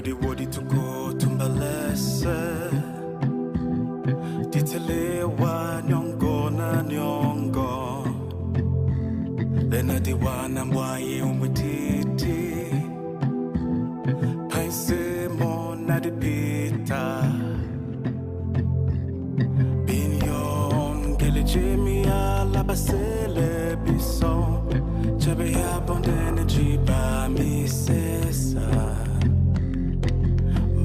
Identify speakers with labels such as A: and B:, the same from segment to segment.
A: di wodi tuko tumbalese ditelewa nyongo na nyongo lena diwana mwaye umwititi paise mona dipita binyon gele jemia labasele bison chebe ya bondene jiba misesa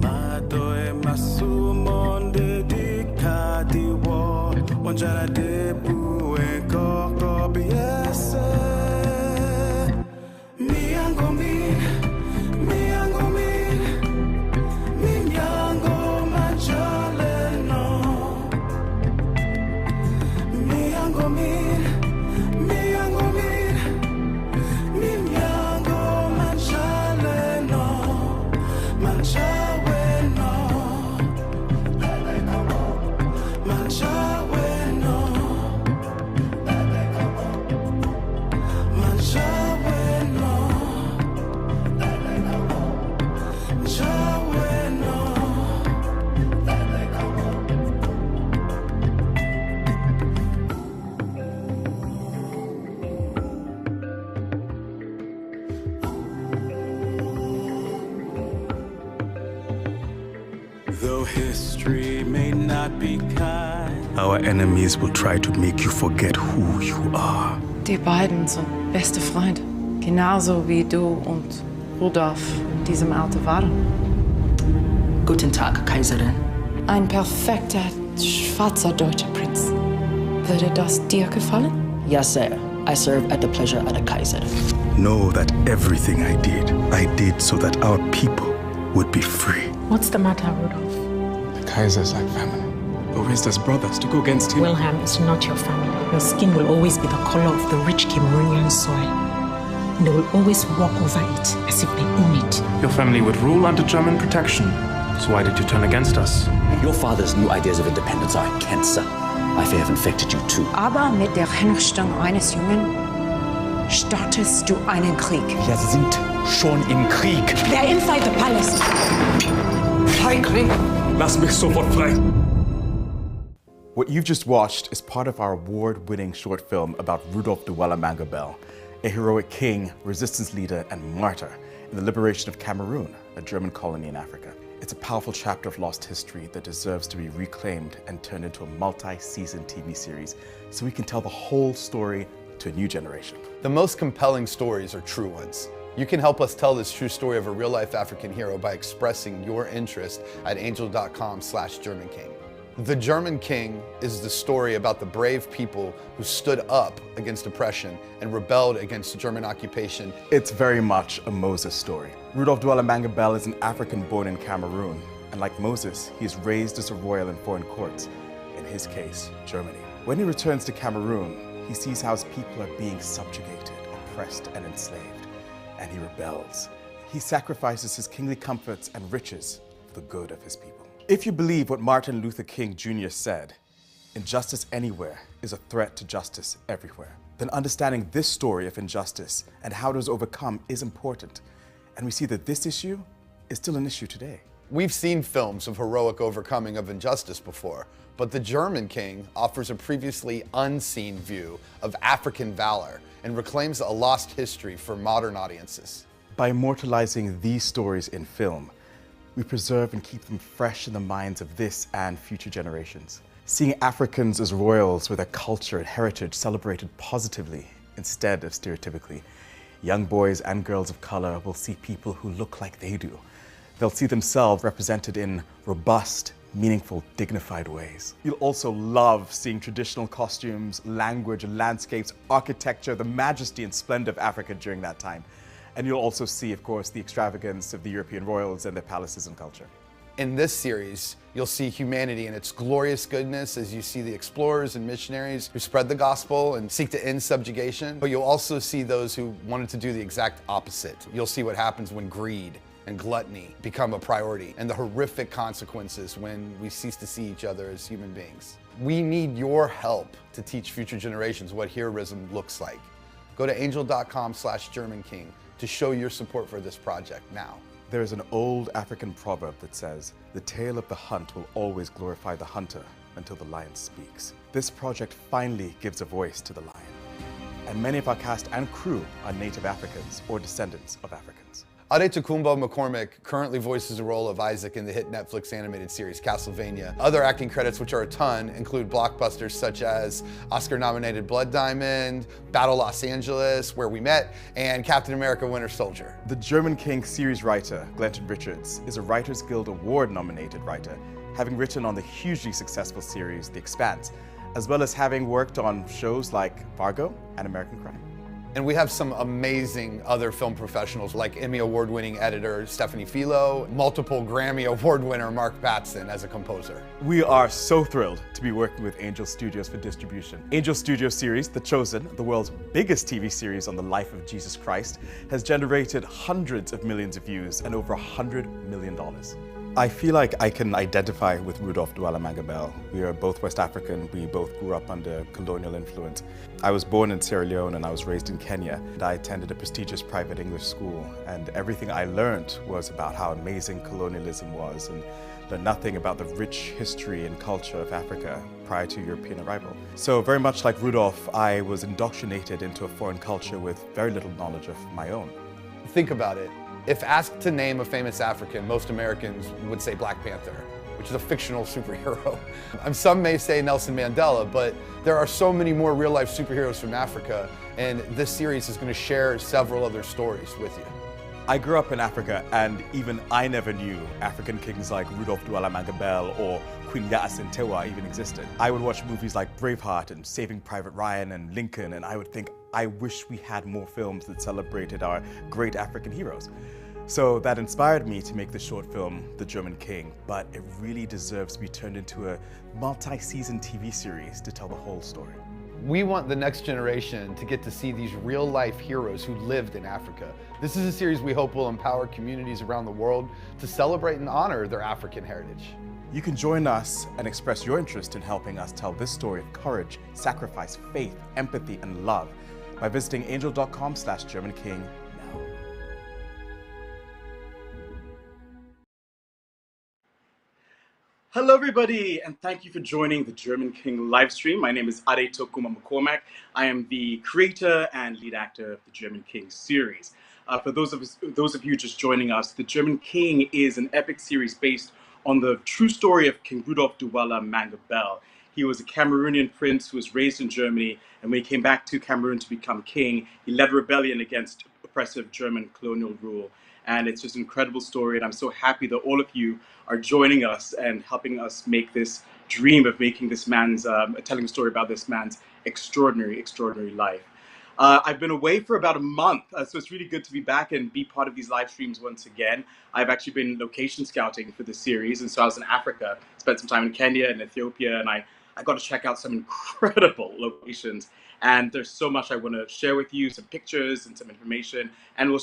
A: madoe masumonde dikadiwo onjana debu enkoko biese miyango min minyango majaleno miyango min minyango majaleno manjaweno manjaweno manjaweno manjaweno. Though history may not be kind, our enemies will try to make you forget who you are.
B: Die beiden sind beste Freunde. Genauso wie du und Rudolf in diesem Alter waren.
C: Guten Tag, Kaiserin.
B: Ein perfekter, schwarzer deutscher Prinz. Würde das dir gefallen?
C: Yes, sir. I serve at the pleasure of the Kaiser.
A: Know that everything I did so that our people would be free.
D: What's the matter, Rudolf?
E: The Kaiser's like family. We raised as brothers to go against him.
D: Wilhelm is not your family. Your skin will always be the color of the rich Cameroonian soil. And they will always walk over it as if they own it.
E: Your family would rule under German protection. So why did you turn against us?
F: Your father's new ideas of independence are cancer. I fear have infected you too.
B: Aber mit der Hinrichtung eines Jungen startest du einen Krieg.
F: Wir sind schon im Krieg.
B: They're inside the palace.
E: Feigling! Lass mich sofort frei!
G: What you've just watched is part of our award-winning short film about Rudolf Duala Manga Bell, a heroic king, resistance leader, and martyr in the liberation of Cameroon, a German colony in Africa. It's a powerful chapter of lost history that deserves to be reclaimed and turned into a multi-season TV series so we can tell the whole story to a new generation.
H: The most compelling stories are true ones. You can help us tell this true story of a real-life African hero by expressing your interest at angel.com/GermanKing. The German King is the story about the brave people who stood up against oppression and rebelled against German occupation.
G: It's very much a Moses story. Rudolf Duala Manga Bell is an African born in Cameroon, and like Moses, he is raised as a royal in foreign courts, in his case, Germany. When he returns to Cameroon, he sees how his people are being subjugated, oppressed, and enslaved, and he rebels. He sacrifices his kingly comforts and riches for the good of his people. If you believe what Martin Luther King Jr. said, injustice anywhere is a threat to justice everywhere, then understanding this story of injustice and how it was overcome is important. And we see that this issue is still an issue today.
H: We've seen films of heroic overcoming of injustice before, but The German King offers a previously unseen view of African valor and reclaims a lost history for modern audiences.
G: By immortalizing these stories in film, we preserve and keep them fresh in the minds of this and future generations. Seeing Africans as royals with their culture and heritage celebrated positively instead of stereotypically, young boys and girls of color will see people who look like they do. They'll see themselves represented in robust, meaningful, dignified ways. You'll also love seeing traditional costumes, language, landscapes, architecture, the majesty and splendor of Africa during that time. And you'll also see, of course, the extravagance of the European royals and their palaces and culture.
H: In this series, you'll see humanity in its glorious goodness as you see the explorers and missionaries who spread the gospel and seek to end subjugation. But you'll also see those who wanted to do the exact opposite. You'll see what happens when greed and gluttony become a priority, and the horrific consequences when we cease to see each other as human beings. We need your help to teach future generations what heroism looks like. Go to angel.com/GermanKing to show your support for this project now.
G: There is an old African proverb that says, "The tale of the hunt will always glorify the hunter until the lion speaks." This project finally gives a voice to the lion. And many of our cast and crew are native Africans or descendants of Africans.
H: Adetokumboh McCormick currently voices the role of Isaac in the hit Netflix animated series Castlevania. Other acting credits, which are a ton, include blockbusters such as Oscar-nominated Blood Diamond, Battle Los Angeles, Where We Met, and Captain America Winter Soldier.
G: The German King series writer, Glenton Richards, is a Writers Guild Award-nominated writer, having written on the hugely successful series The Expanse, as well as having worked on shows like Fargo and American Crime.
H: And we have some amazing other film professionals like Emmy award-winning editor Stephanie Filo, multiple Grammy award winner Mark Batson as a composer.
G: We are so thrilled to be working with Angel Studios for distribution. Angel Studios series, The Chosen, the world's biggest TV series on the life of Jesus Christ, has generated hundreds of millions of views and over $100 million. I feel like I can identify with Rudolf Duala Manga Bell. We are both West African. We both grew up under colonial influence. I was born in Sierra Leone and I was raised in Kenya. And I attended a prestigious private English school, and everything I learned was about how amazing colonialism was, and learned nothing about the rich history and culture of Africa prior to European arrival. So very much like Rudolf, I was indoctrinated into a foreign culture with very little knowledge of my own.
H: Think about it. If asked to name a famous African, most Americans would say Black Panther, which is a fictional superhero. And some may say Nelson Mandela, but there are so many more real-life superheroes from Africa, and this series is going to share several other stories with you.
G: I grew up in Africa, and even I never knew African kings like Rudolf Duala Manga Bell or Queen Yasintewa even existed. I would watch movies like Braveheart and Saving Private Ryan and Lincoln, and I would think, I wish we had more films that celebrated our great African heroes. So that inspired me to make the short film, The German King, but it really deserves to be turned into a multi-season TV series to tell the whole story.
H: We want the next generation to get to see these real-life heroes who lived in Africa. This is a series we hope will empower communities around the world to celebrate and honor their African heritage.
G: You can join us and express your interest in helping us tell this story of courage, sacrifice, faith, empathy, and love by visiting angel.com/GermanKing now.
A: Hello everybody, and thank you for joining the German King livestream. My name is Adetokumboh McCormack. I am the creator and lead actor of the German King series. For those of you just joining us, the German King is an epic series based on the true story of King Rudolf Duala Manga Bell. He was a Cameroonian prince who was raised in Germany, and when he came back to Cameroon to become king, he led a rebellion against oppressive German colonial rule. And it's just an incredible story, and I'm so happy that all of you are joining us and helping us make this dream of making this man's, telling a story about this man's extraordinary, extraordinary life. I've been away for about a month, so it's really good to be back and be part of these live streams once again. I've actually been location scouting for the series, and so I was in Africa, spent some time in Kenya and Ethiopia, and I got to check out some incredible locations. And there's so much I want to share with you, some pictures and some information, and we'll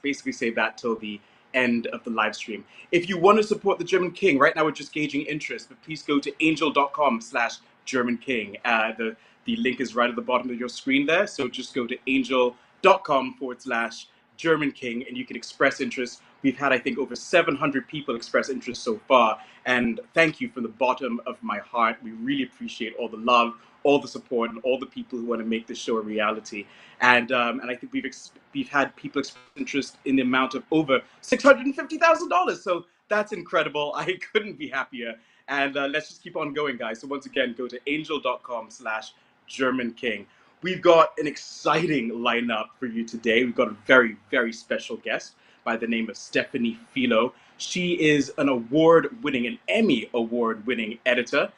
A: basically save that till the end of the live stream. If you want to support the German King, right now we're just gauging interest, but please go to angel.com/GermanKing. The link is right at the bottom of your screen there, so just go to angel.com/GermanKing and you can express interest. We've had, I think, over 700 people express interest so far, and thank you from the bottom of my heart. We really appreciate all the love, all the support, and all the people who want to make this show a reality. And I think we've had people express interest in the amount of over $650,000. So that's incredible. I couldn't be happier. And let's just keep on going, guys. So once again, go to angel.com/GermanKing. We've got an exciting lineup for you today. We've got a very, very special guest by the name of Stephanie Filo. She is an an Emmy award-winning editor.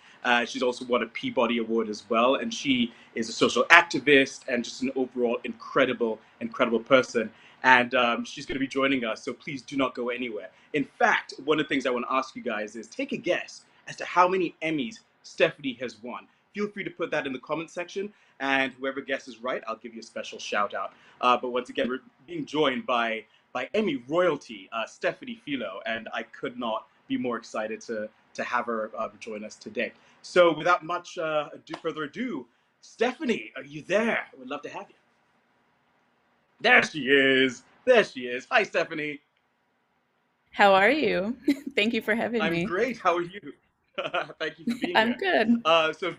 A: She's also won a Peabody Award as well, and she is a social activist and just an overall incredible, incredible person. And she's going to be joining us, so please do not go anywhere. In fact, one of the things I want to ask you guys is take a guess as to how many Emmys Stephanie has won. Feel free to put that in the comment section, and whoever guesses right, I'll give you a special shout out. But once again, we're being joined by Emmy royalty, Stephanie Filo, and I could not be more excited to have her join us today. So without much further ado, Stephanie, are you there? I would love to have you. There she is. There she is. Hi, Stephanie.
I: How are you? Thank you for having
A: I'm
I: me.
A: great. How are you? Thank you for being
I: I'm
A: here.
I: good.
A: So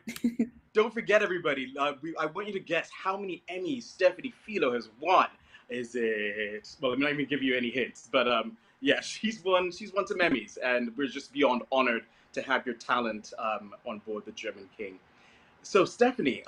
A: don't forget, everybody. I want you to guess how many Emmys Stephanie Filo has won. Is it? Well, I'm not even give you any hints, but yeah, she's won. She's won some Emmys, and we're just beyond honored to have your talent on board the German King. So, Stephanie,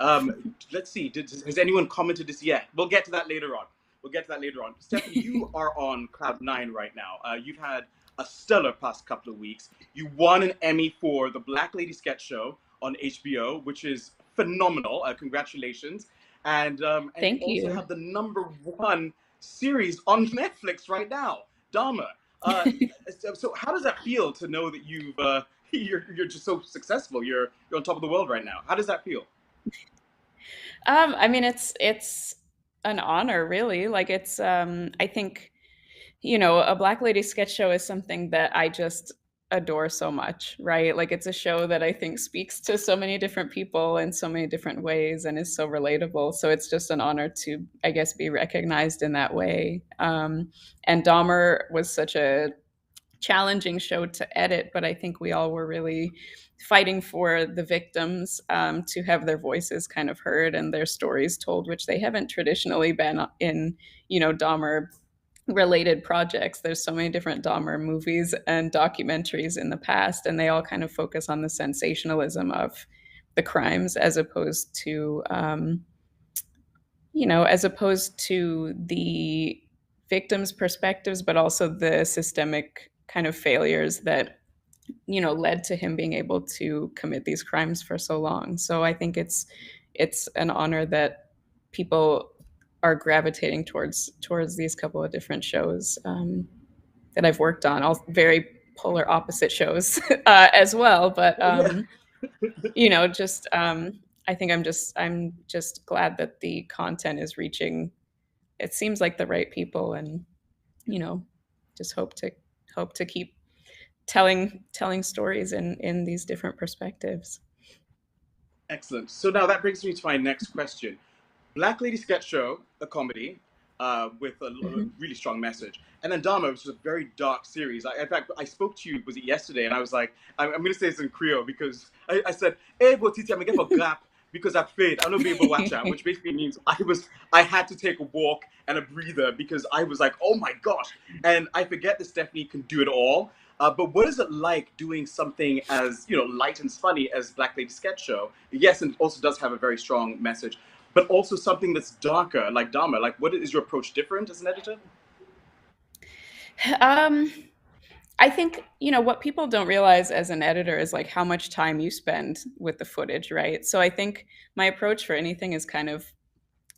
A: let's see. Has anyone commented this yet? We'll get to that later on. We'll get to that later on. Stephanie, you are on cloud nine right now. You've had a stellar past couple of weeks. You won an Emmy for the Black Lady Sketch Show on HBO, which is phenomenal. Congratulations! And you
I: Thank
A: also
I: you.
A: have the #1 series on Netflix right now, Dahmer. Uh, so, how does that feel to know that you're just so successful? You're on top of the world right now. How does that feel?
I: I mean, it's an honor, really. Like I think, a Black Lady sketch show is something that I just adore so much, right? Like it's a show that I think speaks to so many different people in so many different ways and is so relatable. So it's just an honor to, I guess, be recognized in that way. And Dahmer was such a challenging show to edit, but I think we all were really fighting for the victims to have their voices kind of heard and their stories told, which they haven't traditionally been in, Dahmer related projects. There's so many different Dahmer movies and documentaries in the past, and they all kind of focus on the sensationalism of the crimes as opposed to, the victims' perspectives, but also the systemic kind of failures that led to him being able to commit these crimes for so long. So I think it's an honor that people are gravitating towards these couple of different shows that I've worked on, all very polar opposite shows as well. But
A: Yeah.
I: just I think I'm just glad that the content is reaching. It seems like the right people, and you know, just hope to keep telling stories in these different perspectives.
A: Excellent. So now that brings me to my next question. Black Lady Sketch Show, a comedy with a
I: Mhm.
A: really strong message. And then Dharma, which is a very dark series. In fact, I spoke to you, was it yesterday? And I was like, I'm going to say this in Creole because I said, hey, but Titi, I'm going to get a gap because I prayed. I'm not be able to watch out, which basically means I had to take a walk and a breather because I was like, oh my gosh. And I forget that Stephanie can do it all. But what is it like doing something as light and funny as Black Lady Sketch Show? Yes, and it also does have a very strong message, but also something that's darker, like Dharma. Like, what is your approach different as an editor?
I: Um, I think, what people don't realize as an editor is like how much time you spend with the footage, right? So I think my approach for anything is kind of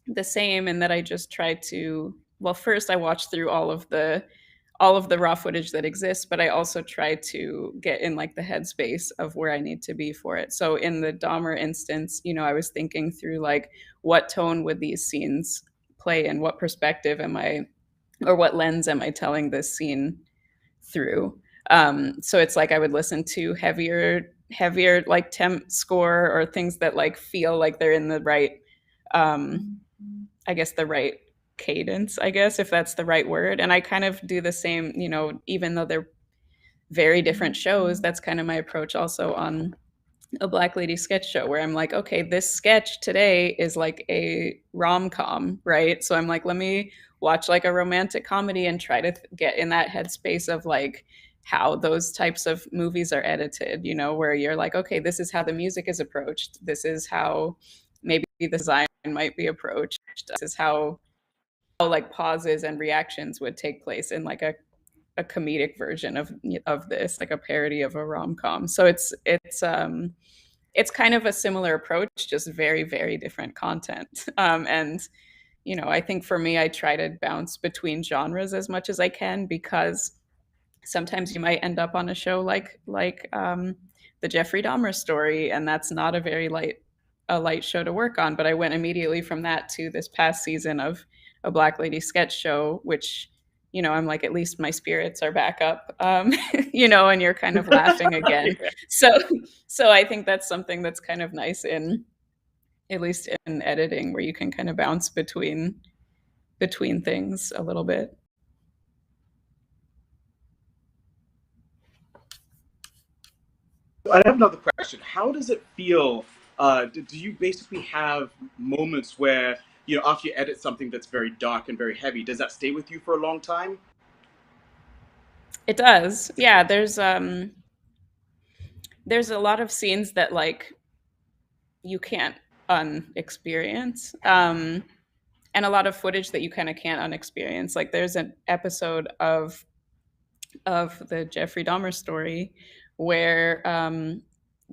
I: the same in that I just try to, well, first I watch through all of the raw footage that exists, but I also try to get in like the headspace of where I need to be for it. So in the Dahmer instance, I was thinking through like what tone would these scenes play in, what perspective am I, or what lens am I telling this scene through. So it's like I would listen to heavier like temp score or things that like feel like they're in the right, I guess the right cadence, I guess, if that's the right word. And I kind of do the same, even though they're very different shows, that's kind of my approach also on a Black Lady sketch show where I'm like, okay, this sketch today is like a rom-com, right? So I'm like, let me watch like a romantic comedy and try to get in that headspace of like how those types of movies are edited, where you're like, okay, this is how the music is approached. This is how maybe the design might be approached. This is how like pauses and reactions would take place in like a comedic version of this, like a parody of a rom-com. So it's kind of a similar approach, just very, very different content. And I think for me, I try to bounce between genres as much as I can because sometimes you might end up on a show like the Jeffrey Dahmer story, and that's not a light show to work on. But I went immediately from that to this past season of a Black Lady sketch show, which I'm like, at least my spirits are back up, and you're kind of laughing again.
A: Yeah.
I: So I think that's something that's kind of nice in, at least in editing, where you can kind of bounce between things a little bit.
A: I have another question. How does it feel? Do you basically have moments where, after you edit something that's very dark and very heavy, does that stay with you for a long time?
I: It does. Yeah, there's a lot of scenes that like you can't unexperience. And a lot of footage that you kind of can't unexperience. Like there's an episode of the Jeffrey Dahmer story where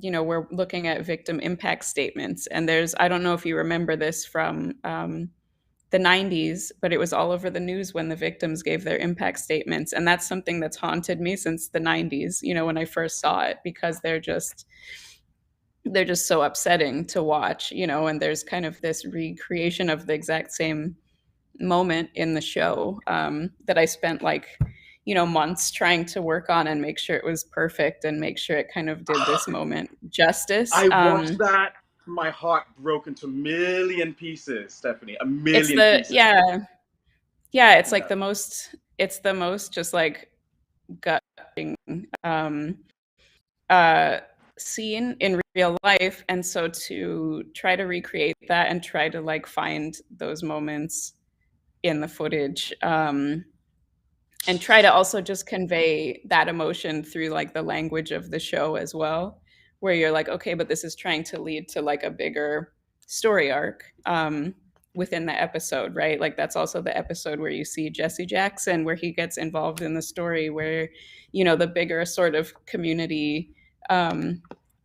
I: we're looking at victim impact statements, and I don't know if you remember this from the 90s, but it was all over the news when the victims gave their impact statements, and that's something that's haunted me since the 90s, when I first saw it, because they're just so upsetting to watch, and there's kind of this recreation of the exact same moment in the show that I spent like, months trying to work on and make sure it was perfect and make sure it kind of did this moment justice.
A: I watched that. My heart broke into a million pieces, Stephanie. A million pieces.
I: Yeah. It's like the most just like gutting scene in real life. And so to try to recreate that and try to like find those moments in the footage, and try to also just convey that emotion through like the language of the show as well, where you're like, okay, but this is trying to lead to like a bigger story arc within the episode, right? Like that's also the episode where you see Jesse Jackson, where he gets involved in the story, where the bigger sort of community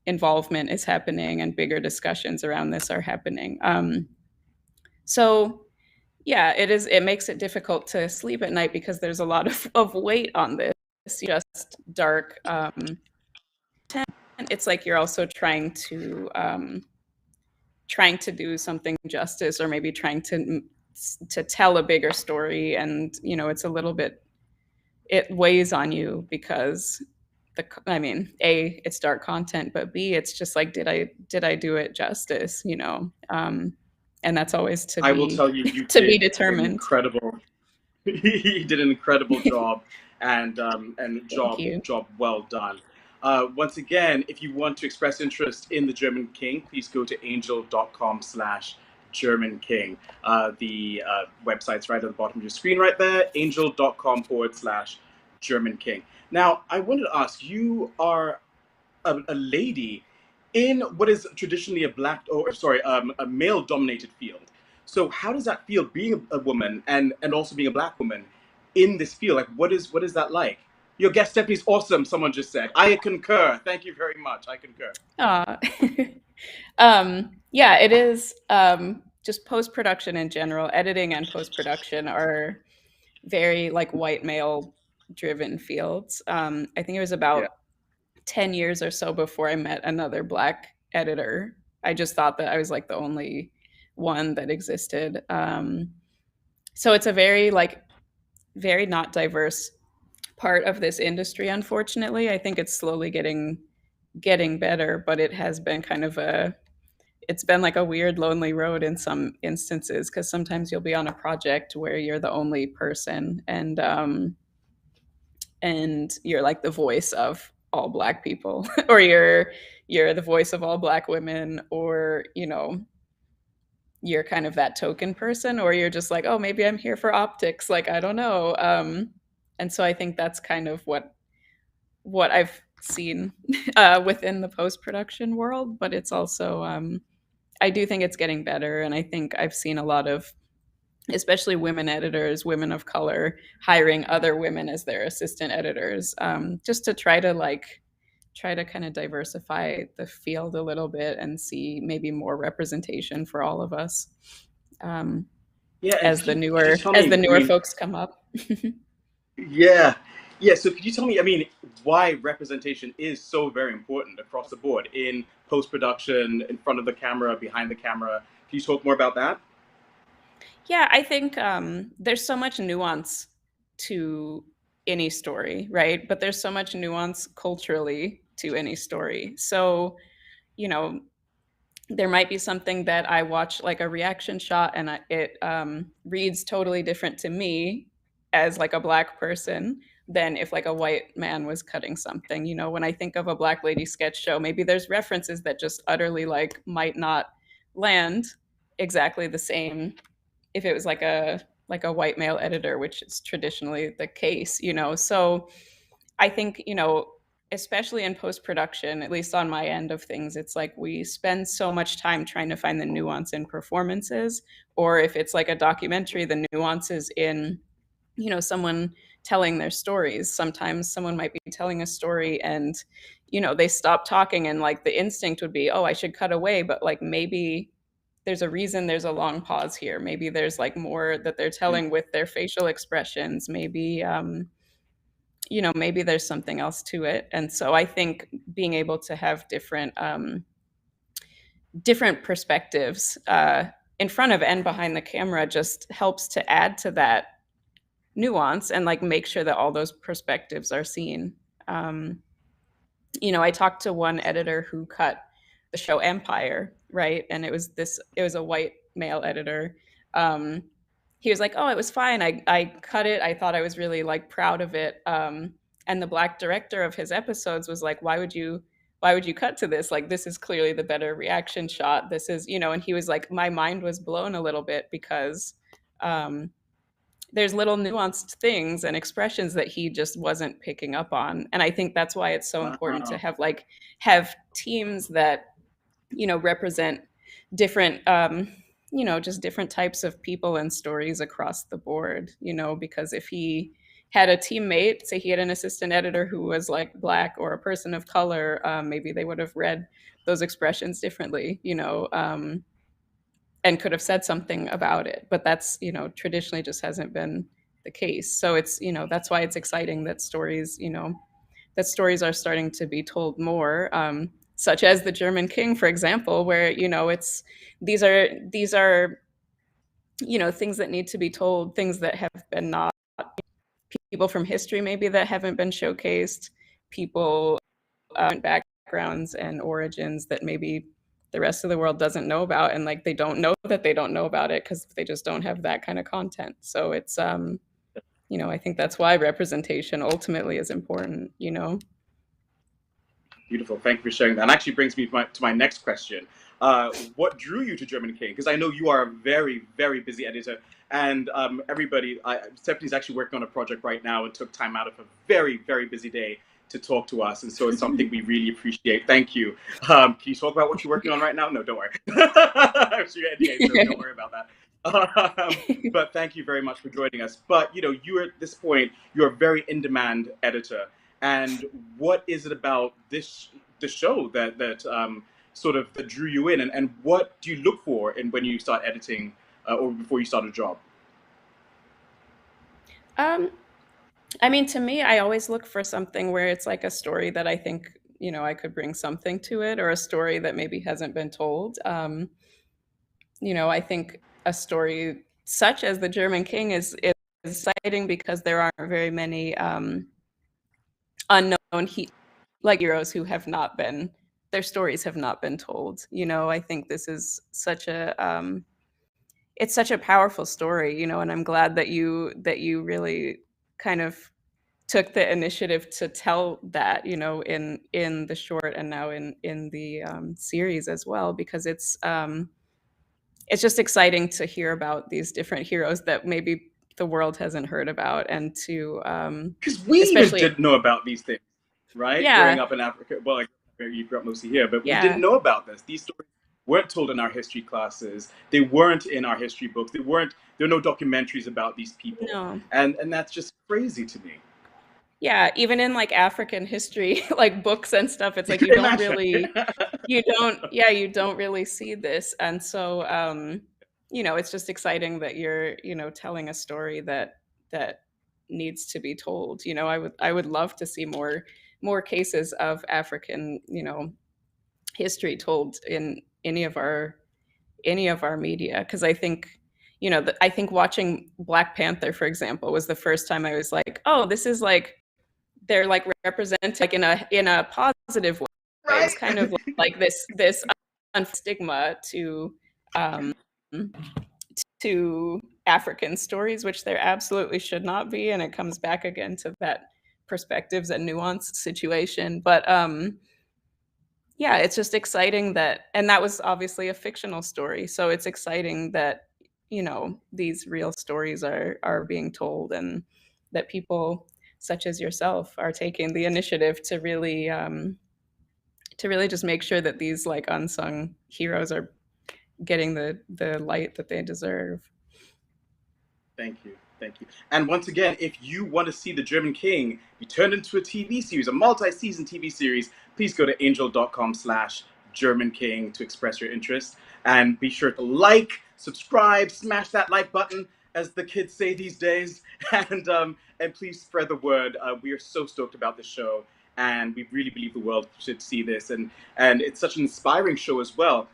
I: involvement is happening and bigger discussions around this are happening. So yeah, it makes it difficult to sleep at night because there's a lot of weight on this just dark it's like you're also trying to do something justice, or maybe trying to tell a bigger story, and it's a little bit, it weighs on you because A, it's dark content, but B, it's just like, did I do it justice, and that's always to
A: I
I: be,
A: will tell you,
I: to be determined.
A: Incredible. He did an incredible job, and job well done. Once again, if you want to express interest in the German King, please go to angel.com/German King. The website's right at the bottom of your screen right there, angel.com/German King. Now, I wanted to ask, you are a lady in what is traditionally a male-dominated field. So how does that feel, being a woman and also being a Black woman in this field? Like, what is that like? Your guest Stephanie's awesome, someone just said. I concur. Thank you very much. I concur.
I: Yeah, it is. Just post-production in general, editing and post-production are very like white male driven fields. I think it was about 10 years or so before I met another Black editor. I just thought that I was like the only one that existed. So it's a very not diverse part of this industry, unfortunately. I think it's slowly getting better, but it has been kind of it's been like a weird, lonely road in some instances, because sometimes you'll be on a project where you're the only person, and you're like the voice of all Black people, or you're the voice of all Black women, or you're kind of that token person, or you're just like, oh, maybe I'm here for optics, like I don't know. And so I think that's kind of what I've seen within the post-production world, but it's also I do think it's getting better, and I think I've seen a lot of, especially women editors, women of color, hiring other women as their assistant editors, just to try to kind of diversify the field a little bit and see maybe more representation for all of us. As the newer folks come up.
A: Yeah. So could you tell me, why representation is so very important across the board in post-production, in front of the camera, behind the camera? Can you talk more about that?
I: Yeah, I think there's so much nuance to any story, right? But there's so much nuance culturally to any story. So, there might be something that I watch, like a reaction shot, and it reads totally different to me as like a Black person, than if like a white man was cutting something. You know, when I think of a Black lady sketch show, maybe there's references that just utterly like might not land exactly the same if it was like a white male editor, which is traditionally the case, you know. So I think, you know, especially in post production, at least on my end of things, it's like we spend so much time trying to find the nuance in performances, or if it's like a documentary, the nuances in, you know, someone telling their stories. Sometimes someone might be telling a story and, you know, they stop talking and like the instinct would be, oh, I should cut away, but like maybe there's a reason there's a long pause here. Maybe there's like more that they're telling with their facial expressions. Maybe you know, maybe there's something else to it. And so I think being able to have different perspectives in front of and behind the camera just helps to add to that nuance and like make sure that all those perspectives are seen. You know, I talked to one editor who cut the show Empire, right? And it was a white male editor. He was like, "Oh, it was fine. I cut it. I thought I was really like proud of it." And the Black director of his episodes was like, why would you cut to this? Like, this is clearly the better reaction shot. This is, you know." And he was like, my mind was blown a little bit because there's little nuanced things and expressions that he just wasn't picking up on. And I think that's why it's so important to have teams that, you know, represent different you know, just different types of people and stories across the board, you know, because if he had a teammate, say he had an assistant editor who was like Black or a person of color, maybe they would have read those expressions differently, you know, and could have said something about it. But that's, you know, traditionally just hasn't been the case. So it's, you know, that's why it's exciting that stories, you know, that stories are starting to be told more, such as the German King, for example, where, you know, it's these are you know, things that need to be told, things that have been not, people from history maybe that haven't been showcased, people backgrounds and origins that maybe the rest of the world doesn't know about, and like they don't know that they don't know about it because they just don't have that kind of content. So it's you know, I think that's why representation ultimately is important, you know.
A: Beautiful. Thank you for sharing that. And actually brings me to my next question. What drew you to German King? Because I know you are a very, very busy editor. And Stephanie's actually working on a project right now and took time out of a very, very busy day to talk to us. And so it's something we really appreciate. Thank you. Can you talk about what you're working on right now? No, don't worry. I'm sure you're NDA, so don't worry about that. But thank you very much for joining us. But, you know, you at this point, you're a very in-demand editor. And what is it about the show that sort of that drew you in, and what do you look for in when you start editing or before you start a job?
I: I mean, to me, I always look for something where it's like a story that I think, you know, I could bring something to it, or a story that maybe hasn't been told. You know, I think a story such as the German King is exciting because there aren't very many unknown heroes who have not been, their stories have not been told. You know, I think this is such a it's such a powerful story, you know, and I'm glad that you really kind of took the initiative to tell that, you know, in the short and now in the series as well, because it's just exciting to hear about these different heroes that maybe the world hasn't heard about, and to
A: because we especially didn't know about these things, right?
I: Yeah.
A: Growing up in Africa, well, like, you grew up mostly here, but we didn't know about this. These stories weren't told in our history classes. They weren't in our history books. There were no documentaries about these people.
I: No.
A: And that's just crazy to me.
I: Yeah, even in like African history, like books and stuff, it's like you don't really, you don't really see this. And so, you know, it's just exciting that you're, you know, telling a story that needs to be told. You know, I would love to see more cases of African, you know, history told in any of our media, because I think, you know, I think watching Black Panther, for example, was the first time I was like, oh, this is like, they're like represented like in a positive way. Right. It's kind of like this stigma to African stories, which there absolutely should not be. And it comes back again to that perspectives and nuanced situation. But yeah, it's just exciting that, and that was obviously a fictional story. So it's exciting that, you know, these real stories are being told, and that people such as yourself are taking the initiative to really just make sure that these like unsung heroes are getting the light that they deserve.
A: Thank you. Thank you. And once again, if you want to see The German King be turned into a TV series, a multi-season TV series, please go to angel.com/German King to express your interest. And be sure to like, subscribe, smash that like button, as the kids say these days. And please spread the word. We are so stoked about this show, and we really believe the world should see this. And it's such an inspiring show as well.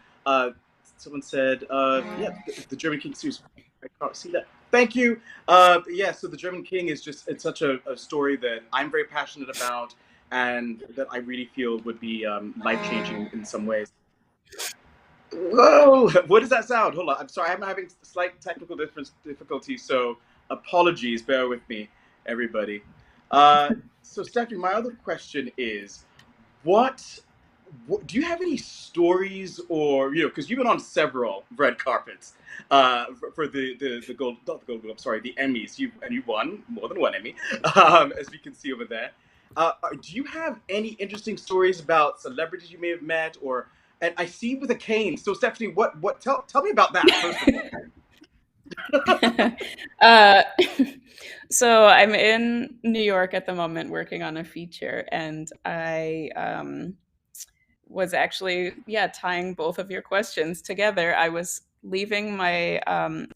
A: Someone said, yeah, the German King series. I can't see that. Thank you. Yeah, so The German King is just, it's such a story that I'm very passionate about, and that I really feel would be life-changing in some ways. Whoa! What does that sound? Hold on. I'm sorry. I'm having slight technical difficulties, so apologies. Bear with me, everybody. So, Stephanie, my other question is, what do you have any stories, or because you've been on several red carpets for the gold, not the Gold Globe, sorry, the Emmys. You won more than one Emmy, as we can see over there. Do you have any interesting stories about celebrities you may have met, or? And I see you with a cane. So Stephanie, what tell me about that first of all.
I: So I'm in New York at the moment working on a feature, and I was actually, tying both of your questions together. I was leaving my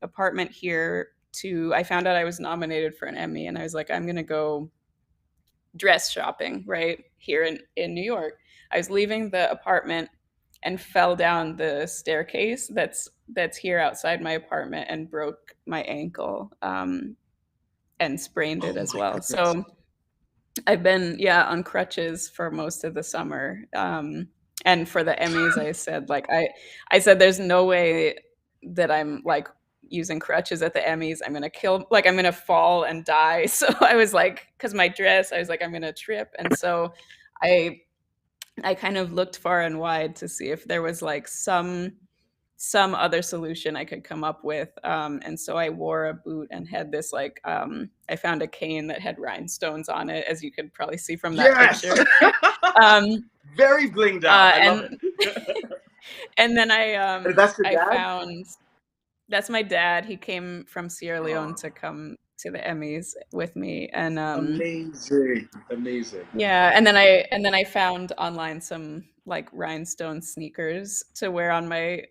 I: apartment here I found out I was nominated for an Emmy, and I was like, I'm going to go dress shopping right here in New York. I was leaving the apartment and fell down the staircase that's here outside my apartment and broke my ankle and sprained it as well. Goodness. So I've been on crutches for most of the summer. And for the Emmys, I said there's no way that I'm like using crutches at the Emmys. I'm gonna fall and die. So I was like, because my dress, I was like, I'm gonna trip. And so I kind of looked far and wide to see if there was like some other solution I could come up with. And so I wore a boot and had this I found a cane that had rhinestones on it, as you could probably see from that picture.
A: Very blinged out. I love it.
I: And then
A: that's your dad?
I: That's my dad. He came from Sierra Leone to come to the Emmys with me, and
A: amazing.
I: Yeah, and then I found online some like rhinestone sneakers to wear on my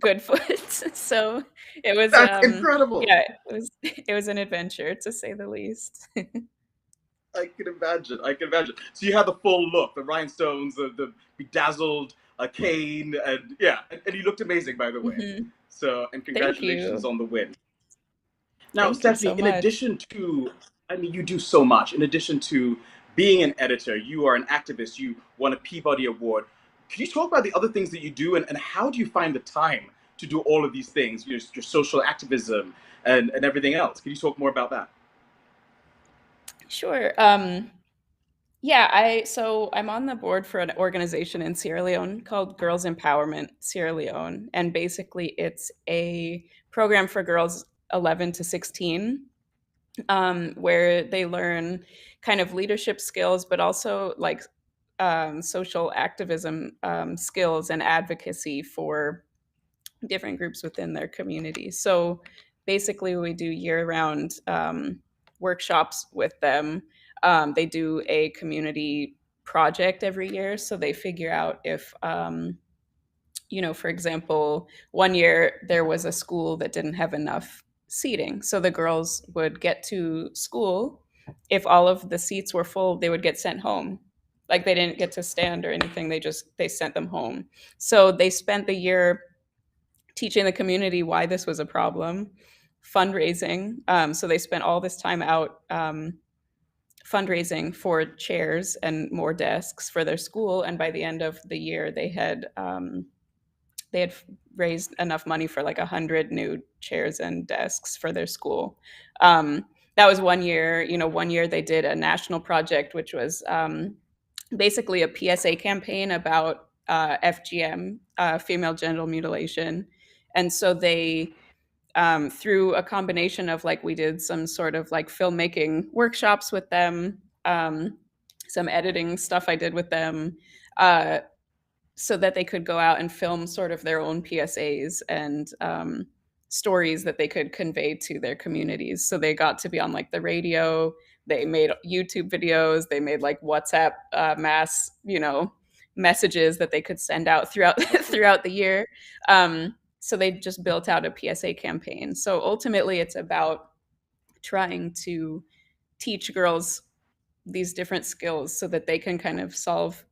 I: good foot. So it was
A: incredible.
I: Yeah, it was an adventure, to say the least.
A: I can imagine. So you had the full look, the rhinestones, the bedazzled cane, and you looked amazing, by the way.
I: Mm-hmm.
A: So, and congratulations on the win. Now,
I: Thank
A: Stephanie,
I: you so
A: in addition to, you do so much. In addition to being an editor, you are an activist. You won a Peabody Award. Can you talk about the other things that you do, and how do you find the time to do all of these things, your social activism and everything else? Can you talk more about that?
I: Sure. So I'm on the board for an organization in Sierra Leone called Girls Empowerment Sierra Leone. And basically it's a program for girls 11 to 16, where they learn kind of leadership skills, but also like social activism skills and advocacy for different groups within their community. So basically we do year-round workshops with them. They do a community project every year. So they figure out if, for example, one year there was a school that didn't have enough seating. So the girls would get to school. If all of the seats were full, they would get sent home. Like they didn't get to stand or anything. They sent them home. So they spent the year teaching the community why this was a problem, fundraising. So they spent all this time out fundraising for chairs and more desks for their school. And by the end of the year, they had raised enough money for like 100 new chairs and desks for their school. that was 1 year. You know, 1 year they did a national project, which was basically a PSA campaign about FGM, female genital mutilation. And so they, through a combination of like, we did some sort of like filmmaking workshops with them, some editing stuff I did with them, so that they could go out and film sort of their own PSAs and stories that they could convey to their communities. So they got to be on like the radio. They made YouTube videos. They made like WhatsApp mass, messages that they could send out throughout throughout the year. So they just built out a PSA campaign. So ultimately, it's about trying to teach girls these different skills so that they can kind of solve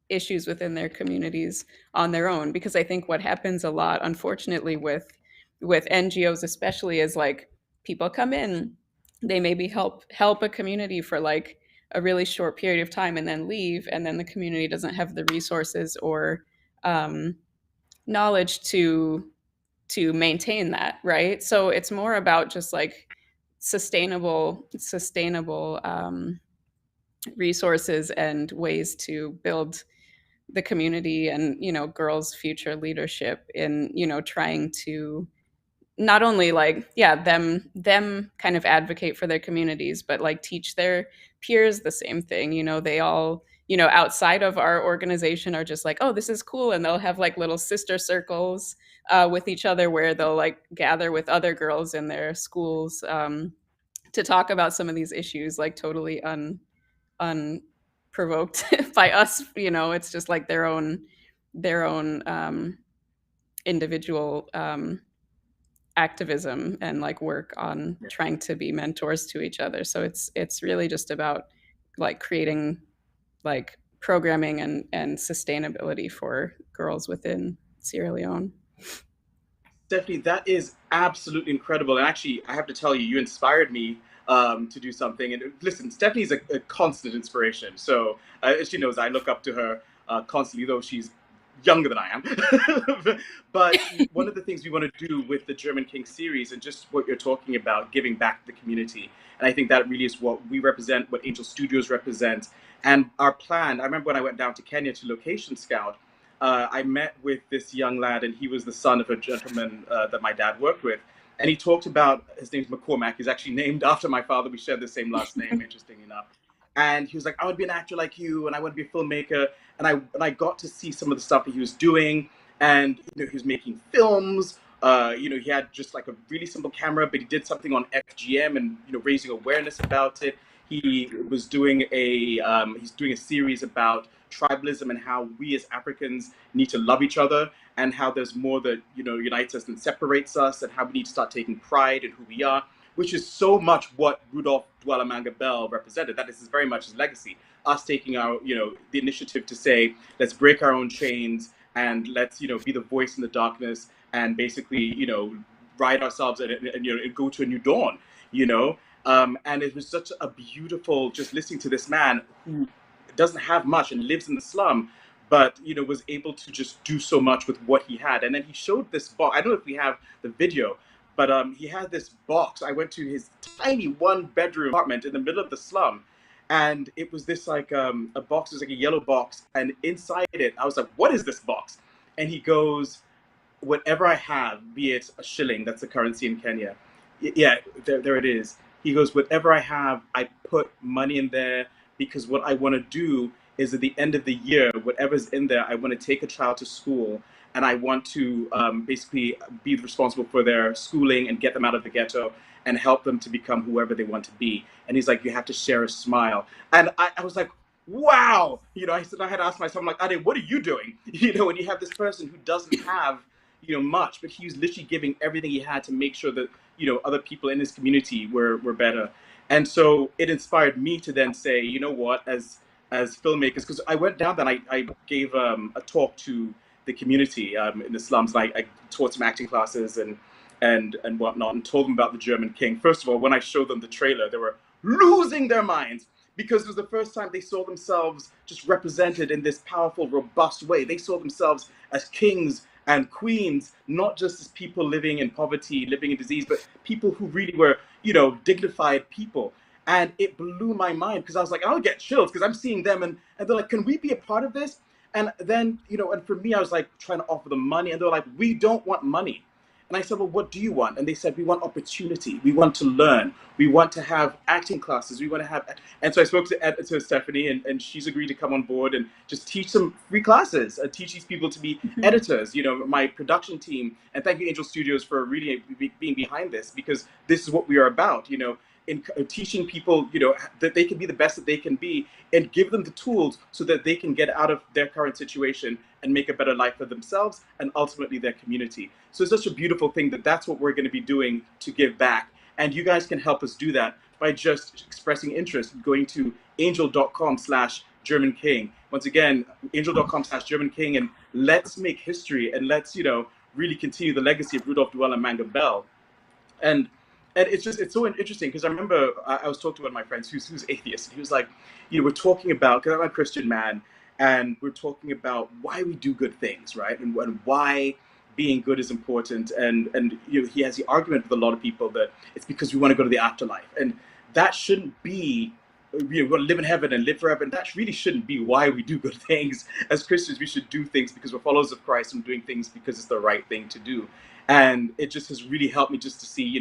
I: issues within their communities on their own. Because I think what happens a lot, unfortunately, with NGOs especially, is like people come in, they maybe help a community for like a really short period of time and then leave, and then the community doesn't have the resources or knowledge to maintain that, right? So it's more about just like sustainable resources and ways to build the community and girls' future leadership in trying to not only like them kind of advocate for their communities, but like teach their peers the same thing. They all outside of our organization are just like, oh, this is cool, and they'll have like little sister circles with each other where they'll like gather with other girls in their schools to talk about some of these issues, like totally unprovoked by us. It's just like their own individual activism and like work on trying to be mentors to each other. So it's really just about like creating like programming and sustainability for girls within Sierra Leone.
A: Stephanie, that is absolutely incredible. And actually, I have to tell you, you inspired me to do something. And listen, Stephanie's a constant inspiration. So as she knows, I look up to her constantly, though she's younger than I am. But one of the things we want to do with the German King series and just what you're talking about, giving back to the community. And I think that really is what we represent, what Angel Studios represents. And our plan, I remember when I went down to Kenya to location scout, I met with this young lad, and he was the son of a gentleman that my dad worked with. And he talked about, his name's McCormack. He's actually named after my father. We share the same last name, interestingly enough. And he was like, I would be an actor like you, and I want to be a filmmaker. And I got to see some of the stuff that he was doing. And he was making films. He had just like a really simple camera, but he did something on FGM and raising awareness about it. He was doing he's doing a series about tribalism and how we as Africans need to love each other, and how there's more that unites us than separates us, and how we need to start taking pride in who we are, which is so much what Rudolf Duala Manga Bell represented. That is very much his legacy. Us taking our the initiative to say, let's break our own chains and let's be the voice in the darkness, and basically ride ourselves and go to a new dawn. And it was such a beautiful, just listening to this man who doesn't have much and lives in the slum, but was able to just do so much with what he had. And then he showed this box. I don't know if we have the video, but he had this box. I went to his tiny 1-bedroom apartment in the middle of the slum, and it was this like a box. It was like a yellow box, and inside it, I was like, "What is this box?" And he goes, "Whatever I have, be it a shilling, that's the currency in Kenya. Yeah, there it is." He goes, "Whatever I have, I put money in there, because what I want to do is at the end of the year, whatever's in there, I want to take a child to school, and I want to basically be responsible for their schooling and get them out of the ghetto and help them to become whoever they want to be." And he's like, "You have to share a smile." And I was like, wow. I said, I had asked myself, I'm like, Ade, what are you doing? And you have this person who doesn't have much, but he was literally giving everything he had to make sure that other people in his community were better. And so it inspired me to then say, you know what, as filmmakers, because I went down there and I gave a talk to the community in the slums. And I taught some acting classes and whatnot, and told them about the German King. First of all, when I showed them the trailer, they were losing their minds, because it was the first time they saw themselves just represented in this powerful, robust way. They saw themselves as kings and queens, not just as people living in poverty, living in disease, but people who really were, dignified people. And it blew my mind because I was like, I'll get chills because I'm seeing them and they're like, can we be a part of this? And then, and for me, I was like trying to offer them money and they're like, we don't want money. And I said, well, what do you want? And they said, we want opportunity. We want to learn. We want to have acting classes. We want to have. And so I spoke to Stephanie, and she's agreed to come on board and just teach some free classes, teach these people to be editors, my production team. And thank you, Angel Studios, for really being behind this, because this is what we are about, in teaching people, that they can be the best that they can be and give them the tools so that they can get out of their current situation and make a better life for themselves and ultimately their community. So it's such a beautiful thing that's what we're going to be doing to give back. And you guys can help us do that by just expressing interest, going to angel.com/German King. Once again, angel.com/German King, and let's make history and let's, really continue the legacy of Rudolf Duala Manga Bell. And it's so interesting because I remember I was talking to one of my friends who's atheist, and he was like, we're talking about, because I'm a Christian man, and we're talking about why we do good things, right? And why being good is important. And he has the argument with a lot of people that it's because we want to go to the afterlife. And that shouldn't be, we're going to live in heaven and live forever. And that really shouldn't be why we do good things. As Christians, we should do things because we're followers of Christ and doing things because it's the right thing to do. And it just has really helped me just to see,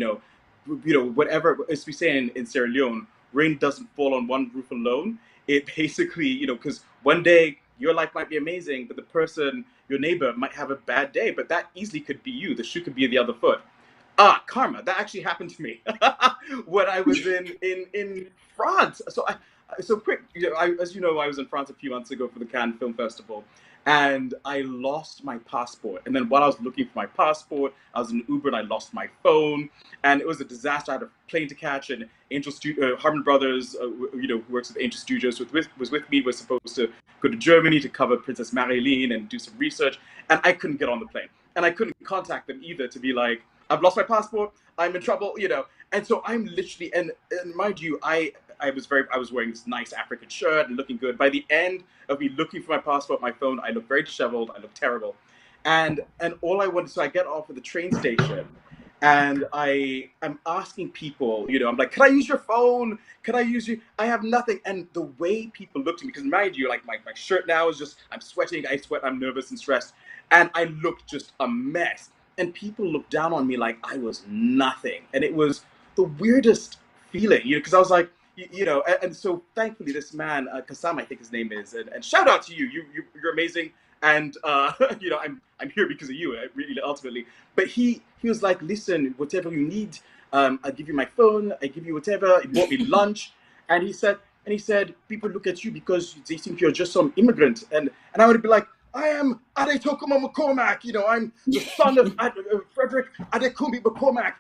A: whatever, as we say in Sierra Leone, rain doesn't fall on one roof alone. It basically, because one day your life might be amazing, but the person, your neighbor, might have a bad day, but that easily could be you. The shoe could be the other foot. Karma. That actually happened to me when I was in France. So quick, as you know, I was in France a few months ago for the Cannes Film Festival, and I lost my passport. And then while I was looking for my passport, I was in an Uber and I lost my phone, and it was a disaster. I had a plane to catch, and Harmon Brothers, who works at Angel Studios, was with me. Was supposed to go to Germany to cover Princess Marilyn and do some research, and I couldn't get on the plane, and I couldn't contact them either to be like, I've lost my passport, I'm in trouble, And so I'm literally, and mind you, I was wearing this nice African shirt and looking good. By the end of me looking for my passport, my phone, I looked very disheveled, I looked terrible. And all I wanted, so I get off at the train station and I'm asking people, I'm like, can I use your phone? Can I use you? I have nothing. And the way people looked at me, because mind you, like my shirt now is just, I'm sweating, I sweat, I'm nervous and stressed. And I looked just a mess. And people looked down on me like I was nothing. And it was the weirdest feeling, because I was like, and so thankfully this man, Kassam, I think his name is, and shout out to you, you're amazing. And, I'm here because of you, really, ultimately. But he was like, listen, whatever you need, I'll give you my phone, I give you whatever. He bought me lunch. And he said, people look at you because they think you're just some immigrant. And I would be like, I am Adetokumboh McCormack, I'm the son of Frederick Adekumbi McCormack,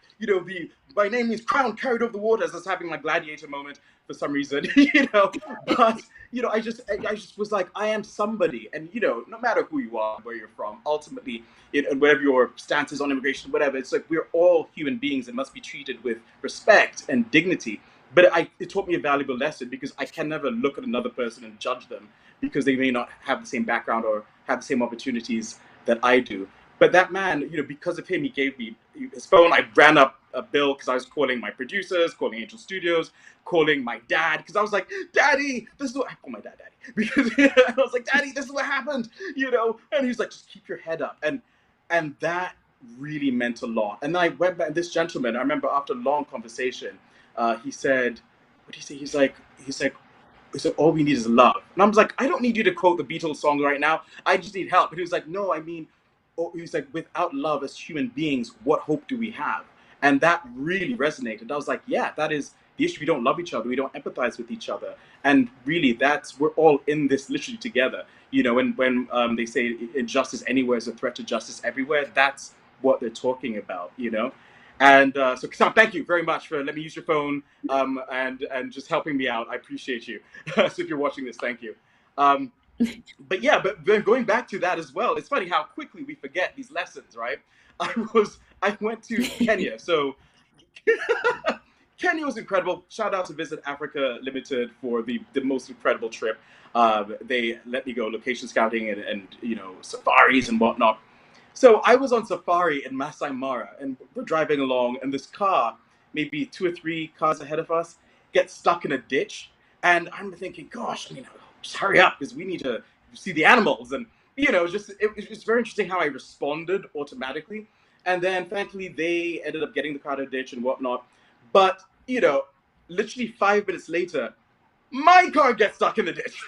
A: my name is crown carried over the waters. I was having my gladiator moment for some reason, but, I just was like, I am somebody. And, no matter who you are, where you're from, ultimately, and whatever your stance is on immigration, whatever, it's like we're all human beings and must be treated with respect and dignity. But it taught me a valuable lesson because I can never look at another person and judge them because they may not have the same background or have the same opportunities that I do. But that man, because of him, he gave me his phone. I ran up a bill because I was calling my producers, calling Angel Studios, calling my dad, because I was like, Daddy, this is what I call my dad Daddy. Because I was like, Daddy, this is what happened, And he's like, just keep your head up. And that really meant a lot. And then I went back, and this gentleman, I remember after a long conversation, he said, what did he say? He's like, all we need is love. And I was like, I don't need you to quote the Beatles song right now. I just need help. And he was like, no, I mean, he was like, without love as human beings, what hope do we have? And that really resonated. I was like, yeah, that is the issue. We don't love each other. We don't empathize with each other. And really, we're all in this literally together. When they say injustice anywhere is a threat to justice everywhere, that's what they're talking about, And so, Kassam, thank you very much for letting me use your phone and just helping me out. I appreciate you. So if you're watching this, thank you. But then going back to that as well, it's funny how quickly we forget these lessons, right? I went to Kenya. So Kenya was incredible. Shout out to Visit Africa Limited for the most incredible trip. They let me go location scouting and safaris and whatnot. So I was on safari in Masai Mara, and we're driving along, and this car maybe 2 or 3 cars ahead of us, get stuck in a ditch. And I'm thinking, gosh, just hurry up because we need to see the animals. And, it was just very interesting how I responded automatically. And then thankfully they ended up getting the car to a ditch and whatnot. But, literally 5 minutes later, my car gets stuck in the ditch.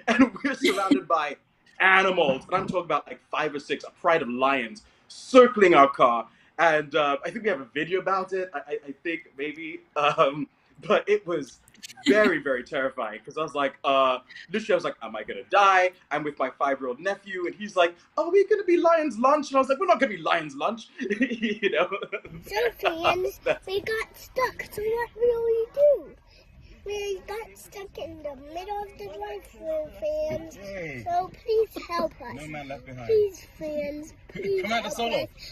A: And we're surrounded by animals. And I'm talking about like 5 or 6, a pride of lions circling our car. And I think we have a video about it. I think maybe. But it was very, very terrifying because I was like, literally, I was like, am I going to die? I'm with my 5-year-old nephew. And he's like, are we going to be Lion's Lunch? And I was like, we're not going to be Lion's Lunch.
J: So, fans, we got stuck. So what will we do? We got stuck in the middle of the drive-thru, fans. So please help us. No man left behind. Please, fans, please help us.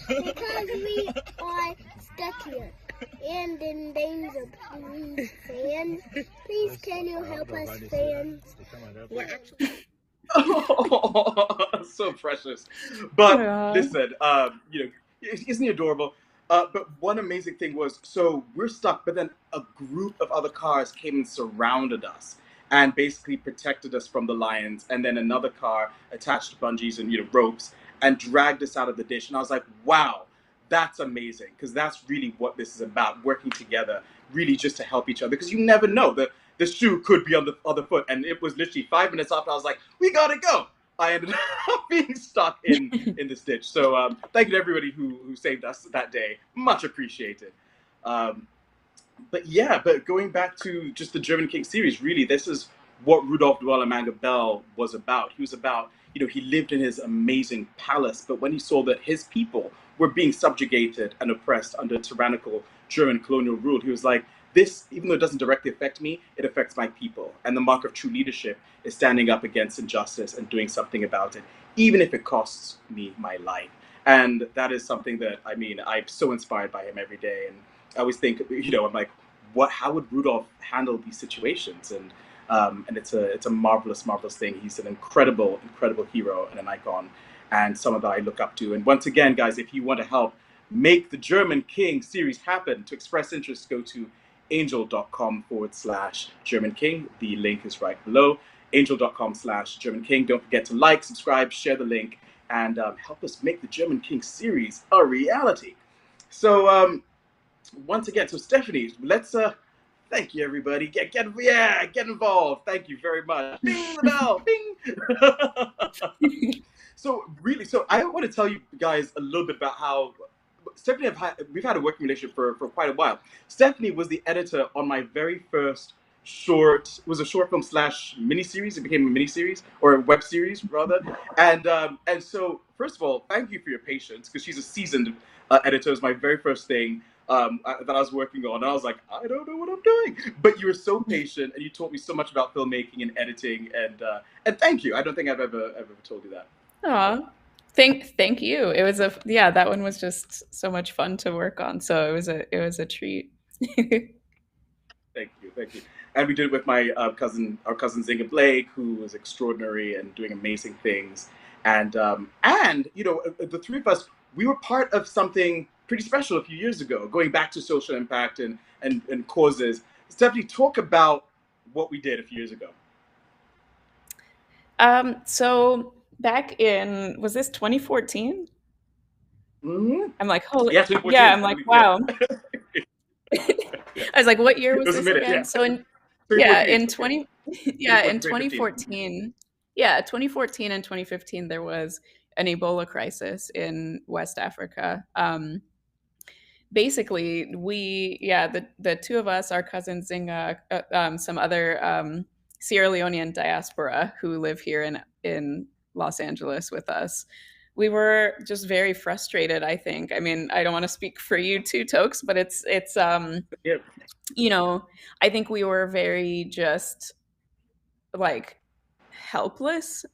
J: Because we are stuck here and in danger. Please, fans. Please, can you help us, fans? We're actually...
A: Oh, so precious. But listen, isn't he adorable? But one amazing thing was, so we're stuck, but then a group of other cars came and surrounded us and basically protected us from the lions. And then another car attached bungees and ropes and dragged us out of the ditch. And I was like, wow, that's amazing, because that's really what this is about, working together, really just to help each other, because you never know that the shoe could be on the other foot. And it was literally 5 minutes after I was like, we gotta go. I ended up being stuck in this ditch. So thank you to everybody who saved us that day. Much appreciated. But going back to just the German King series, really, this is what Rudolf Duala Manga Bell was about. He was about, he lived in his amazing palace, but when he saw that his people were being subjugated and oppressed under tyrannical German colonial rule, he was like, this, even though it doesn't directly affect me, it affects my people. And the mark of true leadership is standing up against injustice and doing something about it, even if it costs me my life. And that is something that, I'm so inspired by him every day. And I always think, I'm like, how would Rudolf handle these situations? And it's a marvelous, marvelous thing. He's an incredible, incredible hero and an icon, and someone that I look up to. And once again, guys, if you want to help make the German King series happen, to express interest, go to angel.com/German King. The link is right below. Angel.com/German King. Don't forget to like, subscribe, share the link, and help us make the German King series a reality. So once again, so Stephanie, let's thank you everybody. Get involved. Thank you very much. Bing the bell. Bing. So I want to tell you guys a little bit about how Stephanie, we've had a working relationship for quite a while. Stephanie was the editor on my very first short film / miniseries. It became a miniseries, or a web series rather. And so first of all, thank you for your patience, because she's a seasoned editor. It was my very first thing that I was working on. And I was like, I don't know what I'm doing. But you were so patient, and you taught me so much about filmmaking and editing. And thank you. I don't think I've ever told you that.
I: Aw. Thank you. It was that one was just so much fun to work on. So it was a treat.
A: Thank you. And we did it with my our cousin Zinga Blake, who was extraordinary and doing amazing things. And the three of us, we were part of something pretty special a few years ago, going back to social impact and causes. Stephanie, talk about what we did a few years ago.
I: So back in, was this 2014?
A: Mm-hmm.
I: I'm like, holy,
A: yeah,
I: I'm like, wow. I was like, what year was this again?
A: Yeah.
I: So in 2014, yeah, 2014 and 2015, there was an Ebola crisis in West Africa. Basically, the two of us, our cousin Zinga, some other Sierra Leonean diaspora who live here in Los Angeles with us, we were just very frustrated, I think. I mean, I don't want to speak for you two, Tokes, but it's I think we were very just like helpless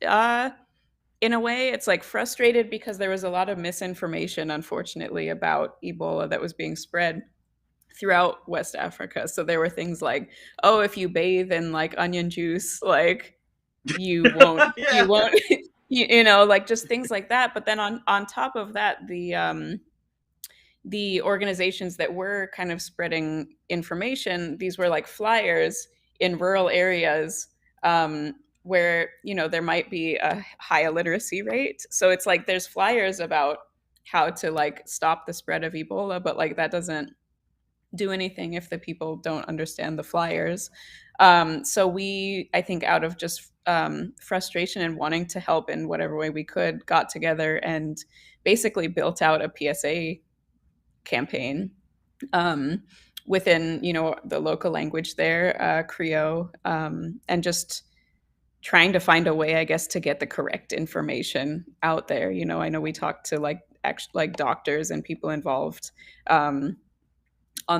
I: in a way. It's like frustrated because there was a lot of misinformation, unfortunately, about Ebola that was being spread throughout West Africa. So there were things like, oh, if you bathe in like onion juice, like you won't, like just things like that. But then on top of that, the the organizations that were kind of spreading information, these were like flyers in rural areas where, you know, there might be a high illiteracy rate. So it's like there's flyers about how to like stop the spread of Ebola, but like that doesn't do anything if the people don't understand the flyers. So we, I think, out of just frustration and wanting to help in whatever way we could, got together and basically built out a PSA campaign within, you know, the local language there, Creole, and just trying to find a way, I guess, to get the correct information out there. You know, I know we talked to like doctors and people involved on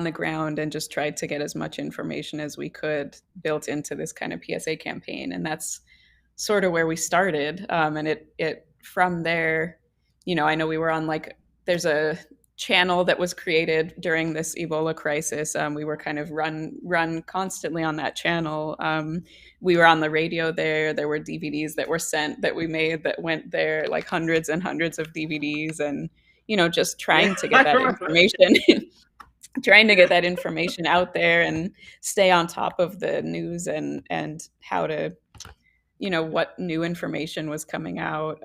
I: the ground and just tried to get as much information as we could built into this kind of PSA campaign. And that's sort of where we started. And it from there, you know, I know we were on like, there's a channel that was created during this Ebola crisis. We were kind of run constantly on that channel. We were on the radio there. There were DVDs that were sent that we made that went there, like hundreds and hundreds of DVDs, and, you know, just trying to get that information trying to get that information out there and stay on top of the news and how to, you know, what new information was coming out.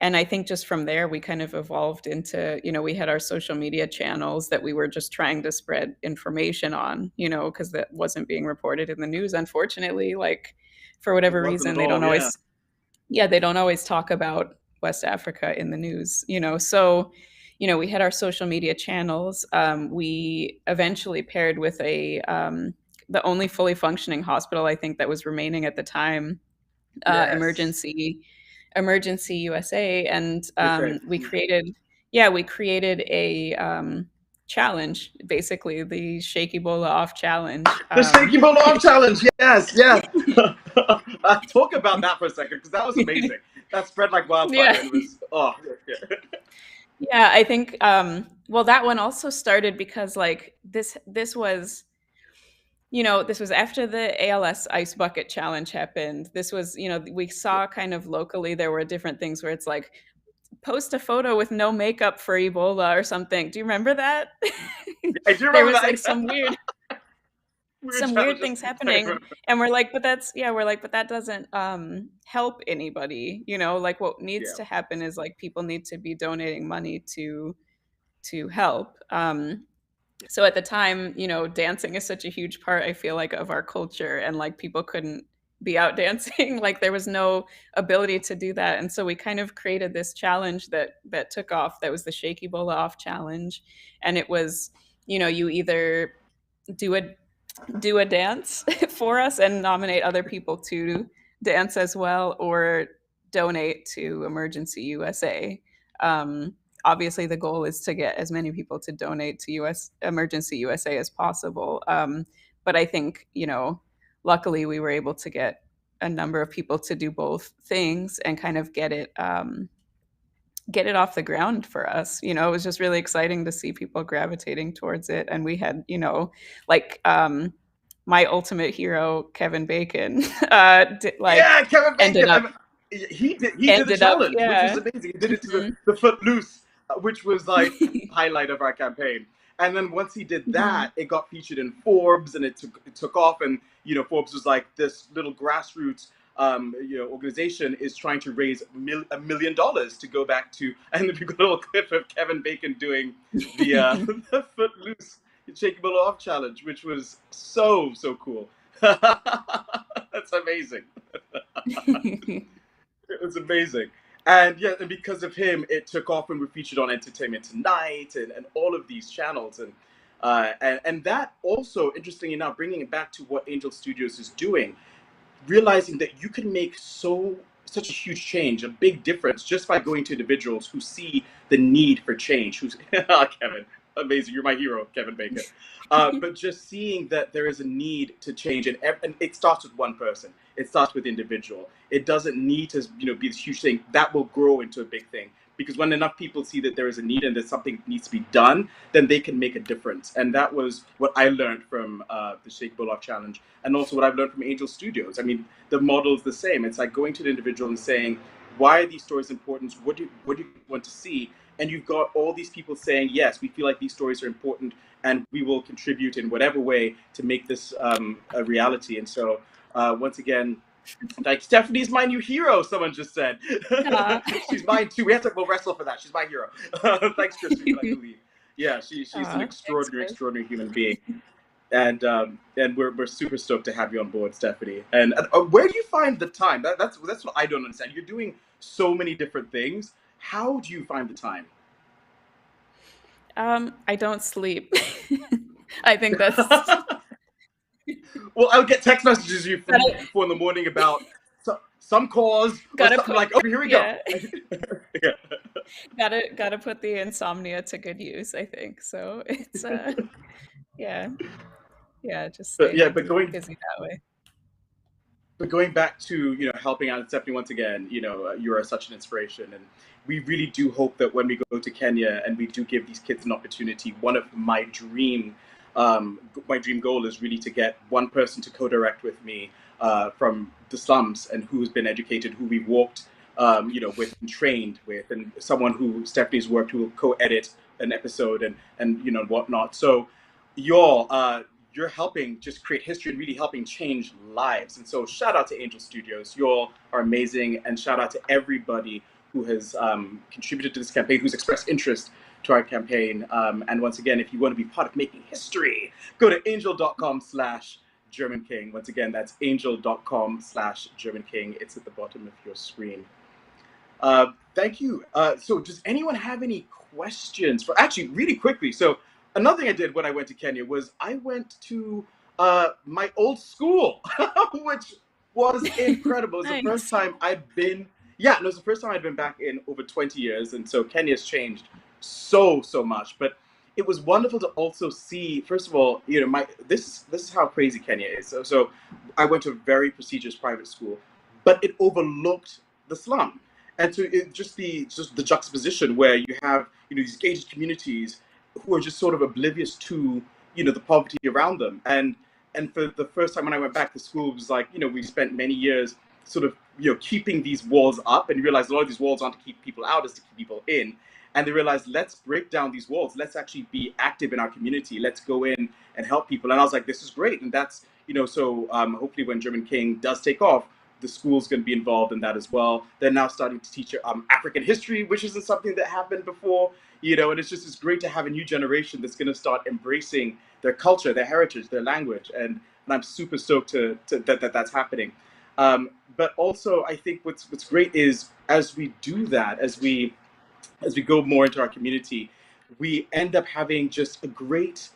I: And I think just from there, we kind of evolved into, you know, we had our social media channels that we were just trying to spread information on, you know, because that wasn't being reported in the news, unfortunately. Like, for whatever reason, they don't always, they don't always talk about West Africa in the news, you know. So, you know, we had our social media channels. We eventually paired with the only fully functioning hospital, I think, that was remaining at the time, Emergency USA, and we created a challenge, basically the Shake Ebola Off challenge.
A: The Shake Ebola Off challenge, yes. Talk about that for a second, because that was amazing. That spread like wildfire.
I: Yeah.
A: It was,
I: Yeah, I think, well, that one also started because like this was, you know, this was after the ALS Ice Bucket Challenge happened. This was, you know, we saw kind of locally, there were different things where it's like, post a photo with no makeup for Ebola or something. Do you remember that?
A: I do remember
I: there was
A: that.
I: like some weird things happening, and we're like, but that doesn't help anybody, you know. Like, what needs to happen is like people need to be donating money to help. So at the time, you know, dancing is such a huge part, I feel like, of our culture, and like people couldn't be out dancing. Like there was no ability to do that, and so we kind of created this challenge that took off. That was the Shake Ebola Off challenge, and it was, you know, you either do a dance for us and nominate other people to dance as well, or donate to Emergency USA. Obviously, the goal is to get as many people to donate to Emergency USA as possible. But I think, you know, luckily we were able to get a number of people to do both things and kind of get it off the ground for us. You know, it was just really exciting to see people gravitating towards it. And we had, you know, like my ultimate hero, Kevin Bacon,
A: Kevin Bacon
I: ended up.
A: He did the challenge, which was amazing. He did it to the Footloose, which was like highlight of our campaign. And then once he did that, it got featured in Forbes, and it took off. And, you know, Forbes was like, this little grassroots organization is trying to raise $1 million to go back to, and then we got a little clip of Kevin Bacon doing the Footloose Shake Ebola Off challenge, which was so cool. That's amazing. It was amazing. And and because of him, it took off and we featured on Entertainment Tonight and all of these channels. And that also, interestingly enough, bringing it back to what Angel Studios is doing, realizing that you can make such a huge change, a big difference, just by going to individuals who see the need for change. Kevin, amazing, you're my hero, Kevin Bacon. But just seeing that there is a need to change, and it starts with one person. It starts with individual. It doesn't need to, be this huge thing that will grow into a big thing. Because when enough people see that there is a need and that something needs to be done, then they can make a difference. And that was what I learned from the Shake Ebola Off challenge, and also what I've learned from Angel Studios. I mean, the model is the same. It's like going to the individual and saying, why are these stories important? What do you want to see? and you've got all these people saying, yes, we feel like these stories are important, and we will contribute in whatever way to make this a reality. And so, once again, like, Stephanie's my new hero, someone just said. She's mine too. We'll wrestle for that. She's my hero. Thanks, Chris, for letting me leave. Yeah, she's an extraordinary human being. And we're super stoked to have you on board, Stephanie. And where do you find the time? That's what I don't understand. You're doing so many different things. How do you find the time?
I: I don't sleep. I think that's.
A: Well, I'll get text messages you from 4 in the morning about some cause or something like, oh, here we go.
I: Gotta put the insomnia to good use, I think. So it's just staying busy that way.
A: But going back to helping out, Stephanie, once again, you are such an inspiration, and we really do hope that when we go to Kenya and we do give these kids an opportunity, one of my dream goal is really to get one person to co-direct with me from the slums, and who's been educated, who we've walked with and trained with, and someone who Stephanie's worked who will co-edit an episode and whatnot. So you're helping just create history and really helping change lives. And so shout out to Angel Studios. You all are amazing. And shout out to everybody who has contributed to this campaign, who's expressed interest to our campaign. And once again, if you want to be part of making history, go to angel.com/German King. Once again, that's angel.com/German King. It's at the bottom of your screen. Thank you. So does anyone have any questions? Actually, really quickly. So another thing I did when I went to Kenya was I went to my old school, which was incredible. It was the first time I'd been, it was the first time I'd been back in over 20 years. And so Kenya's changed so much. But it was wonderful to also see, first of all, this is how crazy Kenya is. So I went to a very prestigious private school, but it overlooked the slum. And so just the juxtaposition where you have, these gated communities who are just sort of oblivious to, the poverty around them. And for the first time when I went back, the school was like, we spent many years sort of, keeping these walls up, and you realize a lot of these walls aren't to keep people out, it's to keep people in. And they realized, let's break down these walls. Let's actually be active in our community. Let's go in and help people. And I was like, this is great. And that's, so hopefully when German King does take off, the school's going to be involved in that as well. They're now starting to teach African history, which isn't something that happened before, and it's great to have a new generation that's going to start embracing their culture, their heritage, their language. And I'm super stoked that's happening. But also, I think what's great is as we do that, as we go more into our community, we end up having just a great,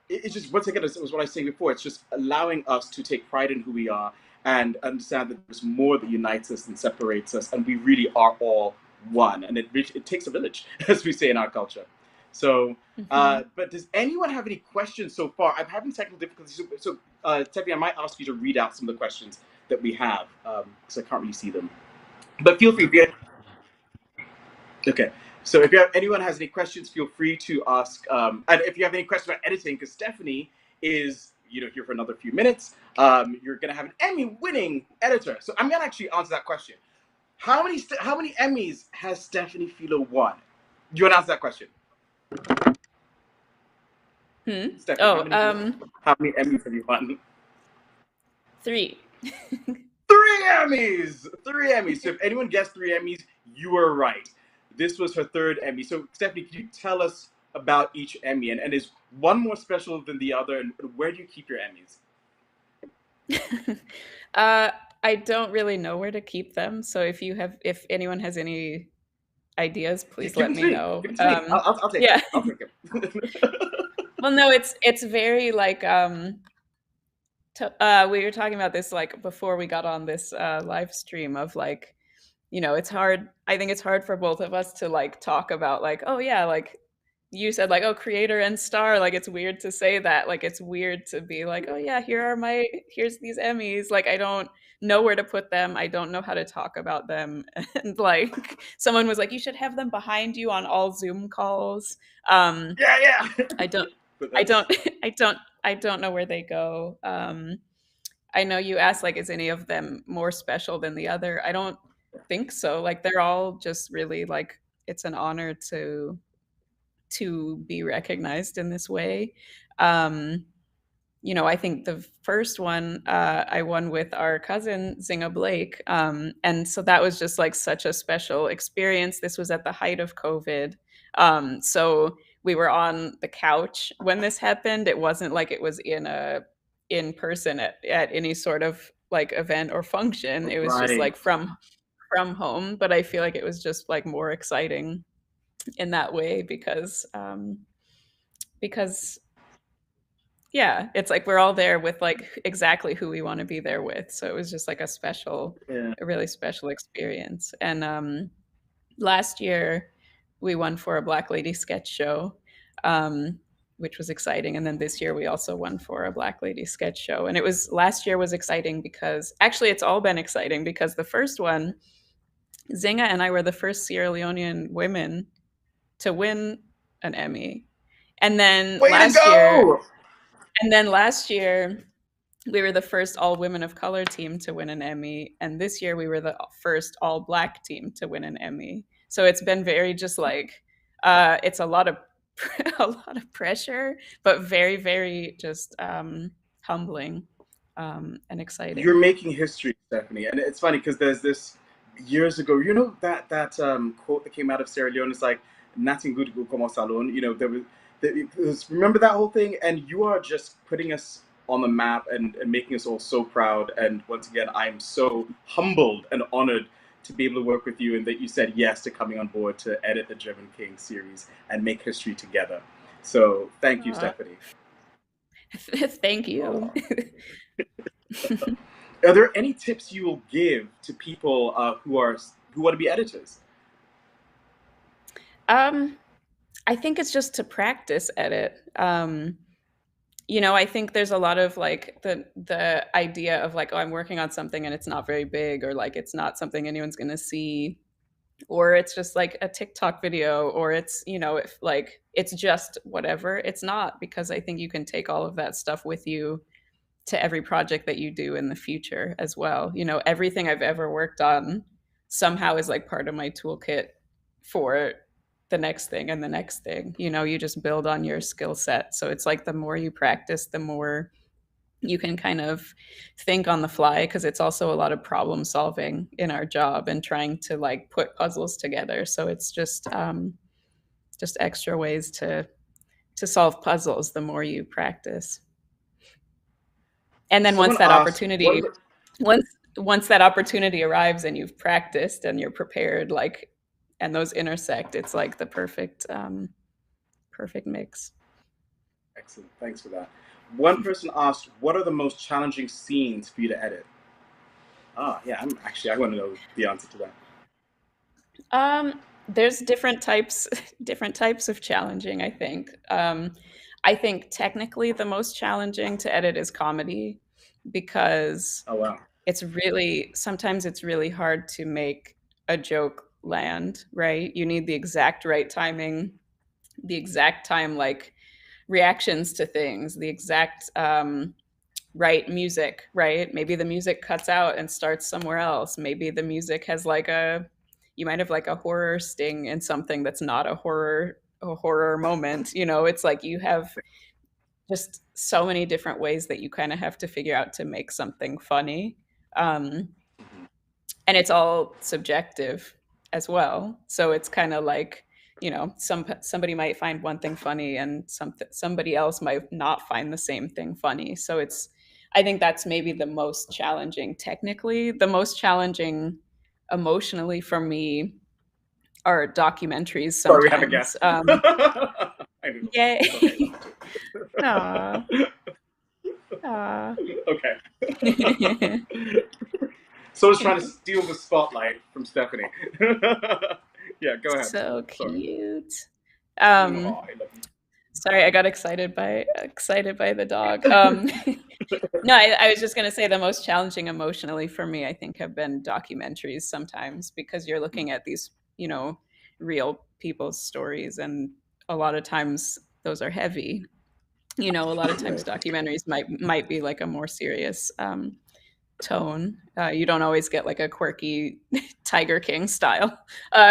A: it's just, once again, it was what I was saying before, it's just allowing us to take pride in who we are and understand that there's more that unites us than separates us, and we really are all one. And it takes a village, as we say in our culture. So, but does anyone have any questions so far? I'm having technical difficulties. So Tevi, I might ask you to read out some of the questions that we have, because I can't really see them. But feel free. Okay. So if anyone has any questions, feel free to ask. And if you have any questions about editing, because Stephanie is here for another few minutes, you're going to have an Emmy-winning editor. So I'm going to actually answer that question. How many Emmys has Stephanie Filo won? Do you want to answer that question? Stephanie, how many Emmys have you won?
I: 3.
A: 3 Emmys! 3 Emmys. So if anyone guessed 3 Emmys, you were right. This was her 3rd Emmy. So Stephanie, can you tell us about each Emmy? And is one more special than the other? And where do you keep your Emmys?
I: I don't really know where to keep them. So if anyone has any ideas, please let me know.
A: I'll take it. I'll take it.
I: Well, no, it's very like we were talking about this like before we got on this live stream of like, it's hard. I think it's hard for both of us to like talk about like, oh yeah, like you said like, oh, creator and star, like it's weird to say that. Like it's weird to be like, oh yeah, here's these Emmys. Like I don't know where to put them. I don't know how to talk about them. And like someone was like, you should have them behind you on all Zoom calls.
A: Yeah.
I: I don't know where they go. I know you asked like, is any of them more special than the other? I don't think so. Like they're all just really like it's an honor to be recognized in this way. I think the first one I won with our cousin Zinga Blake, and so that was just like such a special experience. This was at the height of COVID, so we were on the couch when this happened. It wasn't like it was in person at any sort of like event or function. It was just
A: Right.
I: like from home, but I feel like it was just like more exciting in that way because yeah, it's like we're all there with like exactly who we want to be there with. So it was just like a really special experience. And last year we won for a Black Lady sketch show, which was exciting. And then this year we also won for a Black Lady sketch show. And last year was exciting because actually it's all been exciting because the first one, Zinga and I were the first Sierra Leonean women to win an Emmy. And then last year, we were the first all women of color team to win an Emmy. And this year we were the first all Black team to win an Emmy. So it's been very just like, it's a lot of pressure, but very, very just humbling and exciting.
A: You're making history, Stephanie. And it's funny because there's this years ago, that quote that came out of Sierra Leone is like, nothing good go como salon. Remember that whole thing? And you are just putting us on the map and making us all so proud. And once again, I'm so humbled and honored to be able to work with you and that you said yes to coming on board to edit the German King series and make history together. So thank you, Stephanie.
I: Thank you.
A: Are there any tips you will give to people who want to be editors?
I: I think it's just to practice edit. I think there's a lot of like the idea of like, oh, I'm working on something and it's not very big, or like it's not something anyone's gonna see, or it's just like a TikTok video, or it's, if like it's just whatever. It's not, because I think you can take all of that stuff with you to every project that you do in the future as well. Everything I've ever worked on somehow is like part of my toolkit for the next thing and the next thing. You just build on your skill set. So it's like the more you practice, the more you can kind of think on the fly, because it's also a lot of problem solving in our job and trying to like put puzzles together. So it's just extra ways to solve puzzles the more you practice. And then once that opportunity arrives and you've practiced and you're prepared, like, and those intersect, it's like the perfect mix.
A: Excellent. Thanks for that. One person asked, what are the most challenging scenes for you to edit? Yeah, I want to know the answer to
I: that. There's different types of challenging, I think. I think technically the most challenging to edit is comedy, because sometimes it's really hard to make a joke land, right? You need the exact right timing, the exact time, like reactions to things, the exact right music, right? Maybe the music cuts out and starts somewhere else. Maybe the music has like you might have like a horror sting in something that's not a horror moment. It's like you have just so many different ways that you kind of have to figure out to make something funny. And it's all subjective as well. So it's kind of like, somebody might find one thing funny and somebody else might not find the same thing funny. So I think that's maybe the most challenging technically. The most challenging emotionally for me are documentaries sometimes.
A: Sorry, we have a guest.
I: Yay. Aww.
A: Okay. So I was trying to steal the spotlight from Stephanie. Yeah, go ahead.
I: So cute.
A: I love you.
I: Sorry, I got excited by the dog. No, I was just going to say the most challenging emotionally for me, I think, have been documentaries sometimes, because you're looking at these, real people's stories, and a lot of times those are heavy. A lot of times documentaries might be like a more serious tone. You don't always get like a quirky Tiger King style.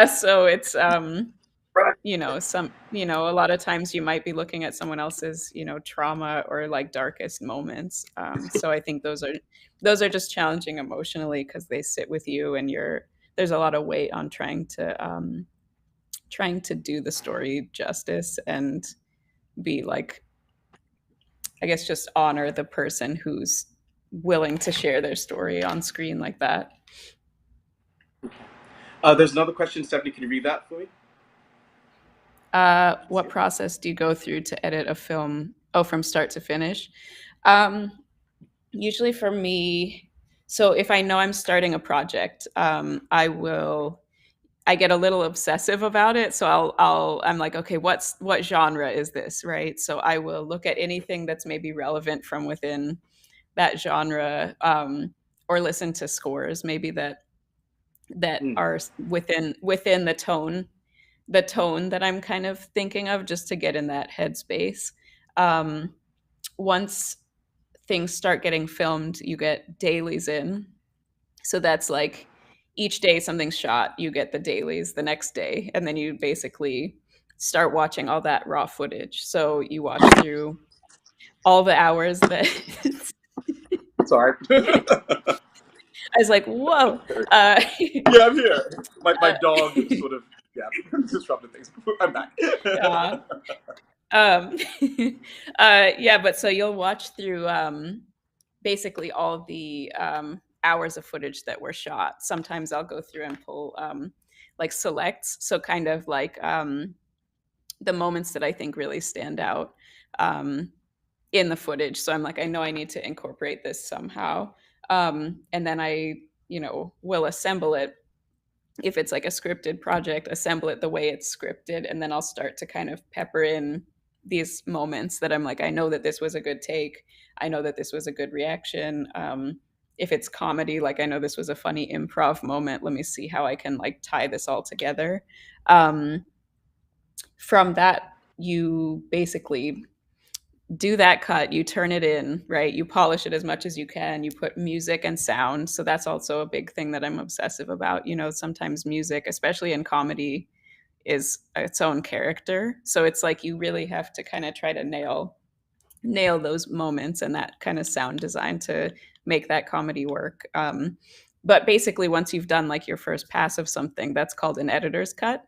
I: So it's a lot of times you might be looking at someone else's, trauma or like darkest moments. So I think those are just challenging emotionally because they sit with you, and there's a lot of weight on trying to do the story justice and be like, I guess, just honor the person who's willing to share their story on screen like that.
A: There's another question. Stephanie, can you read that for me?
I: What process do you go through to edit a film? Oh, from start to finish. Usually for me, so if I know I'm starting a project, I get a little obsessive about it. So I'm like, okay, what genre is this, right? So I will look at anything that's maybe relevant from within that genre, or listen to scores maybe that are within the tone that I'm kind of thinking of, just to get in that headspace. Once things start getting filmed, you get dailies in. So that's like each day something's shot, you get the dailies the next day, and then you basically start watching all that raw footage. So you watch through all the hours that
A: Sorry.
I: I was like, whoa.
A: Yeah, I'm here. My dog sort of disrupted things. I'm back.
I: But so you'll watch through basically all the hours of footage that were shot. Sometimes I'll go through and pull like selects, so kind of like the moments that I think really stand out in the footage. So I'm like, I know I need to incorporate this somehow. And then I, will assemble it. If it's like a scripted project, assemble it the way it's scripted. And then I'll start to kind of pepper in these moments that I'm like, I know that this was a good take. I know that this was a good reaction. If it's comedy, like I know this was a funny improv moment. Let me see how I can like tie this all together. From that, you basically do that cut, you turn it in, right? You polish it as much as you can. You put music and sound. So that's also a big thing that I'm obsessive about. Sometimes music, especially in comedy, is its own character. So it's like you really have to kind of try to nail those moments and that kind of sound design to make that comedy work. But basically, once you've done like your first pass of something, that's called an editor's cut.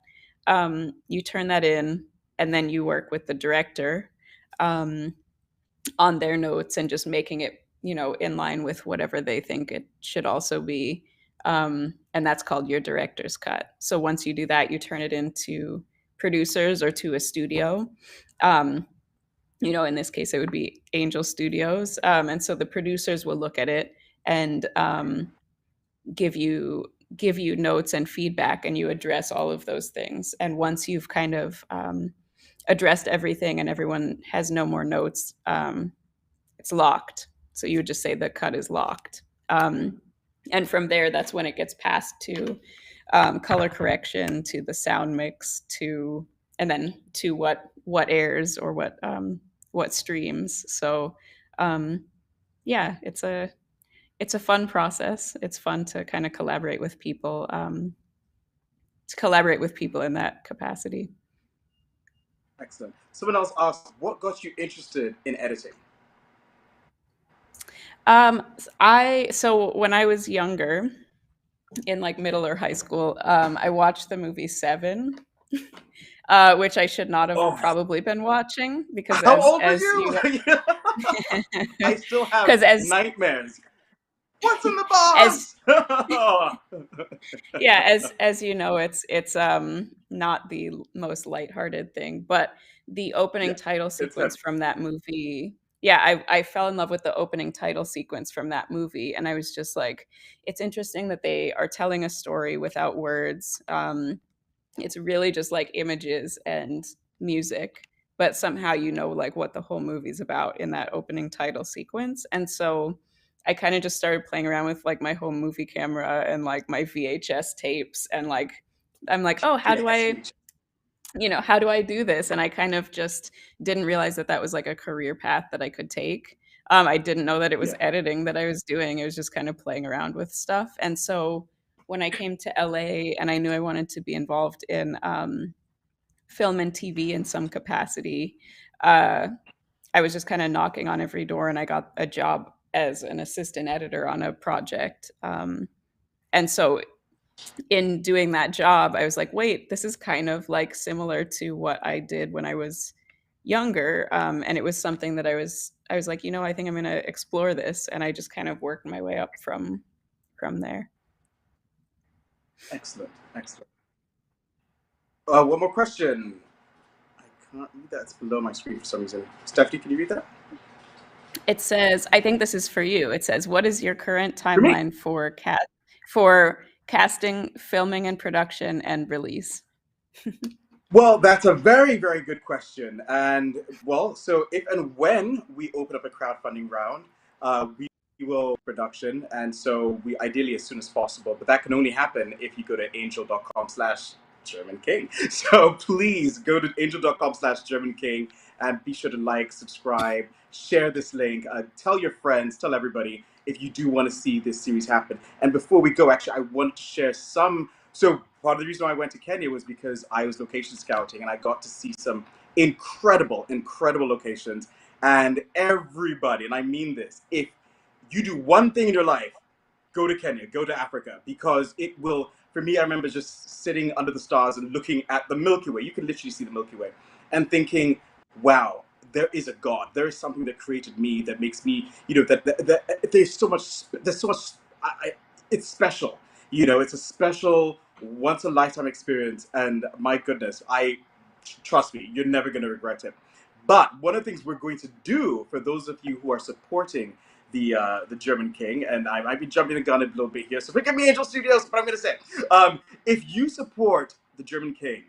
I: You turn that in, and then you work with the director on their notes and just making it, in line with whatever they think it should also be. And that's called your director's cut. So once you do that, you turn it into producers or to a studio. In this case, it would be Angel Studios. And so the producers will look at it and give you notes and feedback, and you address all of those things. And once you've kind of addressed everything and everyone has no more notes, it's locked. So you would just say the cut is locked. And from there, that's when it gets passed to color correction, to the sound mix, and then to what airs or what streams. So it's a fun process. It's fun to kind of collaborate with people in that capacity.
A: Excellent. Someone else asked, what got you interested in editing?
I: So when I was younger, in like middle or high school, I watched the movie Seven, which I should not have probably been watching, because
A: how old are you? I still have nightmares. What's in the box?
I: As you know, it's not the most lighthearted thing, but the opening title sequence from that movie. Yeah, I fell in love with the opening title sequence from that movie, and I was just like, it's interesting that they are telling a story without words. It's really just like images and music, but somehow like what the whole movie's about in that opening title sequence. And so I kind of just started playing around with like my home movie camera and like my VHS tapes, and like I'm like, oh, how do I do this? And I kind of just didn't realize that was like a career path that I could take. I didn't know that it was
A: Yeah.
I: editing that I was doing. It was just kind of playing around with stuff. And so when I came to LA and I knew I wanted to be involved in film and TV in some capacity, I was just kind of knocking on every door, and I got a job as an assistant editor on a project. And so in doing that job, I was like, wait, this is kind of like similar to what I did when I was younger. And it was something that I was like, you know, I think I'm going to explore this. And I just kind of worked my way up from there.
A: Excellent. Excellent. One more question. I can't read that. It's below my screen for some reason. Stephanie, can you read that?
I: It says, I think this is for you. It says, what is your current
A: For me.
I: timeline for casting, filming, and production and release?
A: Well, that's a very, very good question. And well, so if and when we open up a crowdfunding round, we will production. And so we ideally as soon as possible, but that can only happen if you go to angel.com/German King. So please go to angel.com/German King and be sure to like, subscribe, share this link, tell your friends, tell everybody if you do want to see this series happen. And before we go, actually, I want to share some. So part of the reason why I went to Kenya was because I was location scouting and I got to see some incredible, incredible locations. And everybody, and I mean this, if you do one thing in your life, go to Kenya, go to Africa, because it will, for me, I remember just sitting under the stars and looking at the Milky Way. You can literally see the Milky Way and thinking, wow, there is a God. There is something that created me, that makes me, you know, that there's so much, it's special. You know, it's a special, once a lifetime experience. And my goodness, trust me, you're never going to regret it. But one of the things we're going to do for those of you who are supporting the German King, and I might be jumping the gun a little bit here, so forgive me, Angel Studios, but I'm going to say, if you support the German King,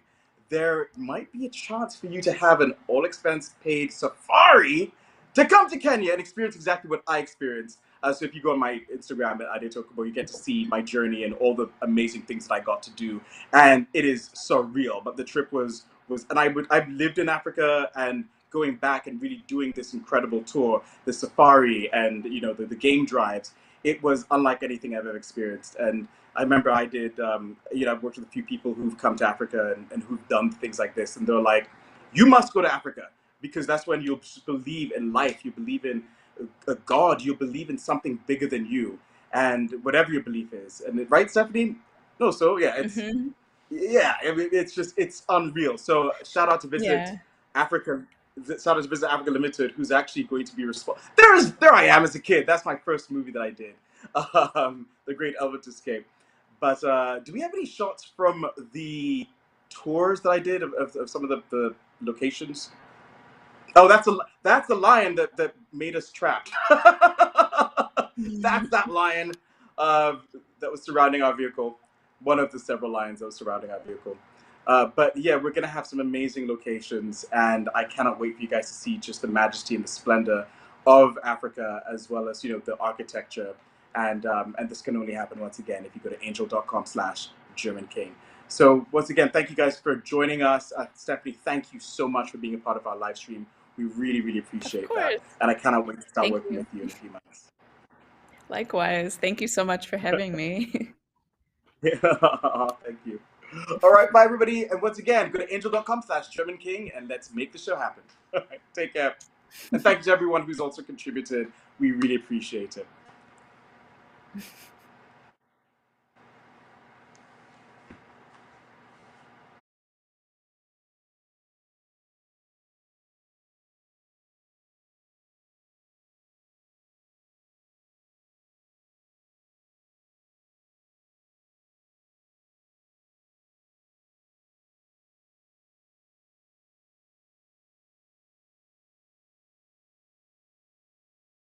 A: there might be a chance for you to have an all-expense-paid safari to come to Kenya and experience exactly what I experienced. So if you go on my Instagram at Adetokumboh, you get to see my journey and all the amazing things that I got to do, and it is surreal. But the trip was, and I've lived in Africa, and going back and really doing this incredible tour, the safari and, you know, the game drives, it was unlike anything I've ever experienced. And I remember I did, you know, I've worked with a few people who've come to Africa and who've done things like this, and they're like, you must go to Africa, because that's when you'll believe in life, you believe in a God, you believe in something bigger than you, and whatever your belief is. And right, Stephanie? No, so yeah, it's yeah, I mean, it's unreal. So shout out to Visit Africa. Shout out to Visit Africa Limited, who's actually going to be responsible. There I am as a kid. That's my first movie that I did, The Great Elvis Escape. But do we have any shots from the tours that I did of some of the locations? Oh, that's the lion that made us trapped. That's that lion that was surrounding our vehicle. One of the several lions that was surrounding our vehicle. But yeah, we're gonna have some amazing locations, and I cannot wait for you guys to see just the majesty and the splendor of Africa, as well as, you know, the architecture. And this can only happen once again if you go to angel.com/German King. So once again, thank you guys for joining us. Stephanie, thank you so much for being a part of our live stream. We really, really appreciate that. And I cannot wait to start working with you in a few months.
I: Likewise. Thank you so much for having me.
A: Thank you. All right, bye, everybody. And once again, go to angel.com/German King and let's make the show happen. All right, take care. And thank you to everyone who's also contributed. We really appreciate it.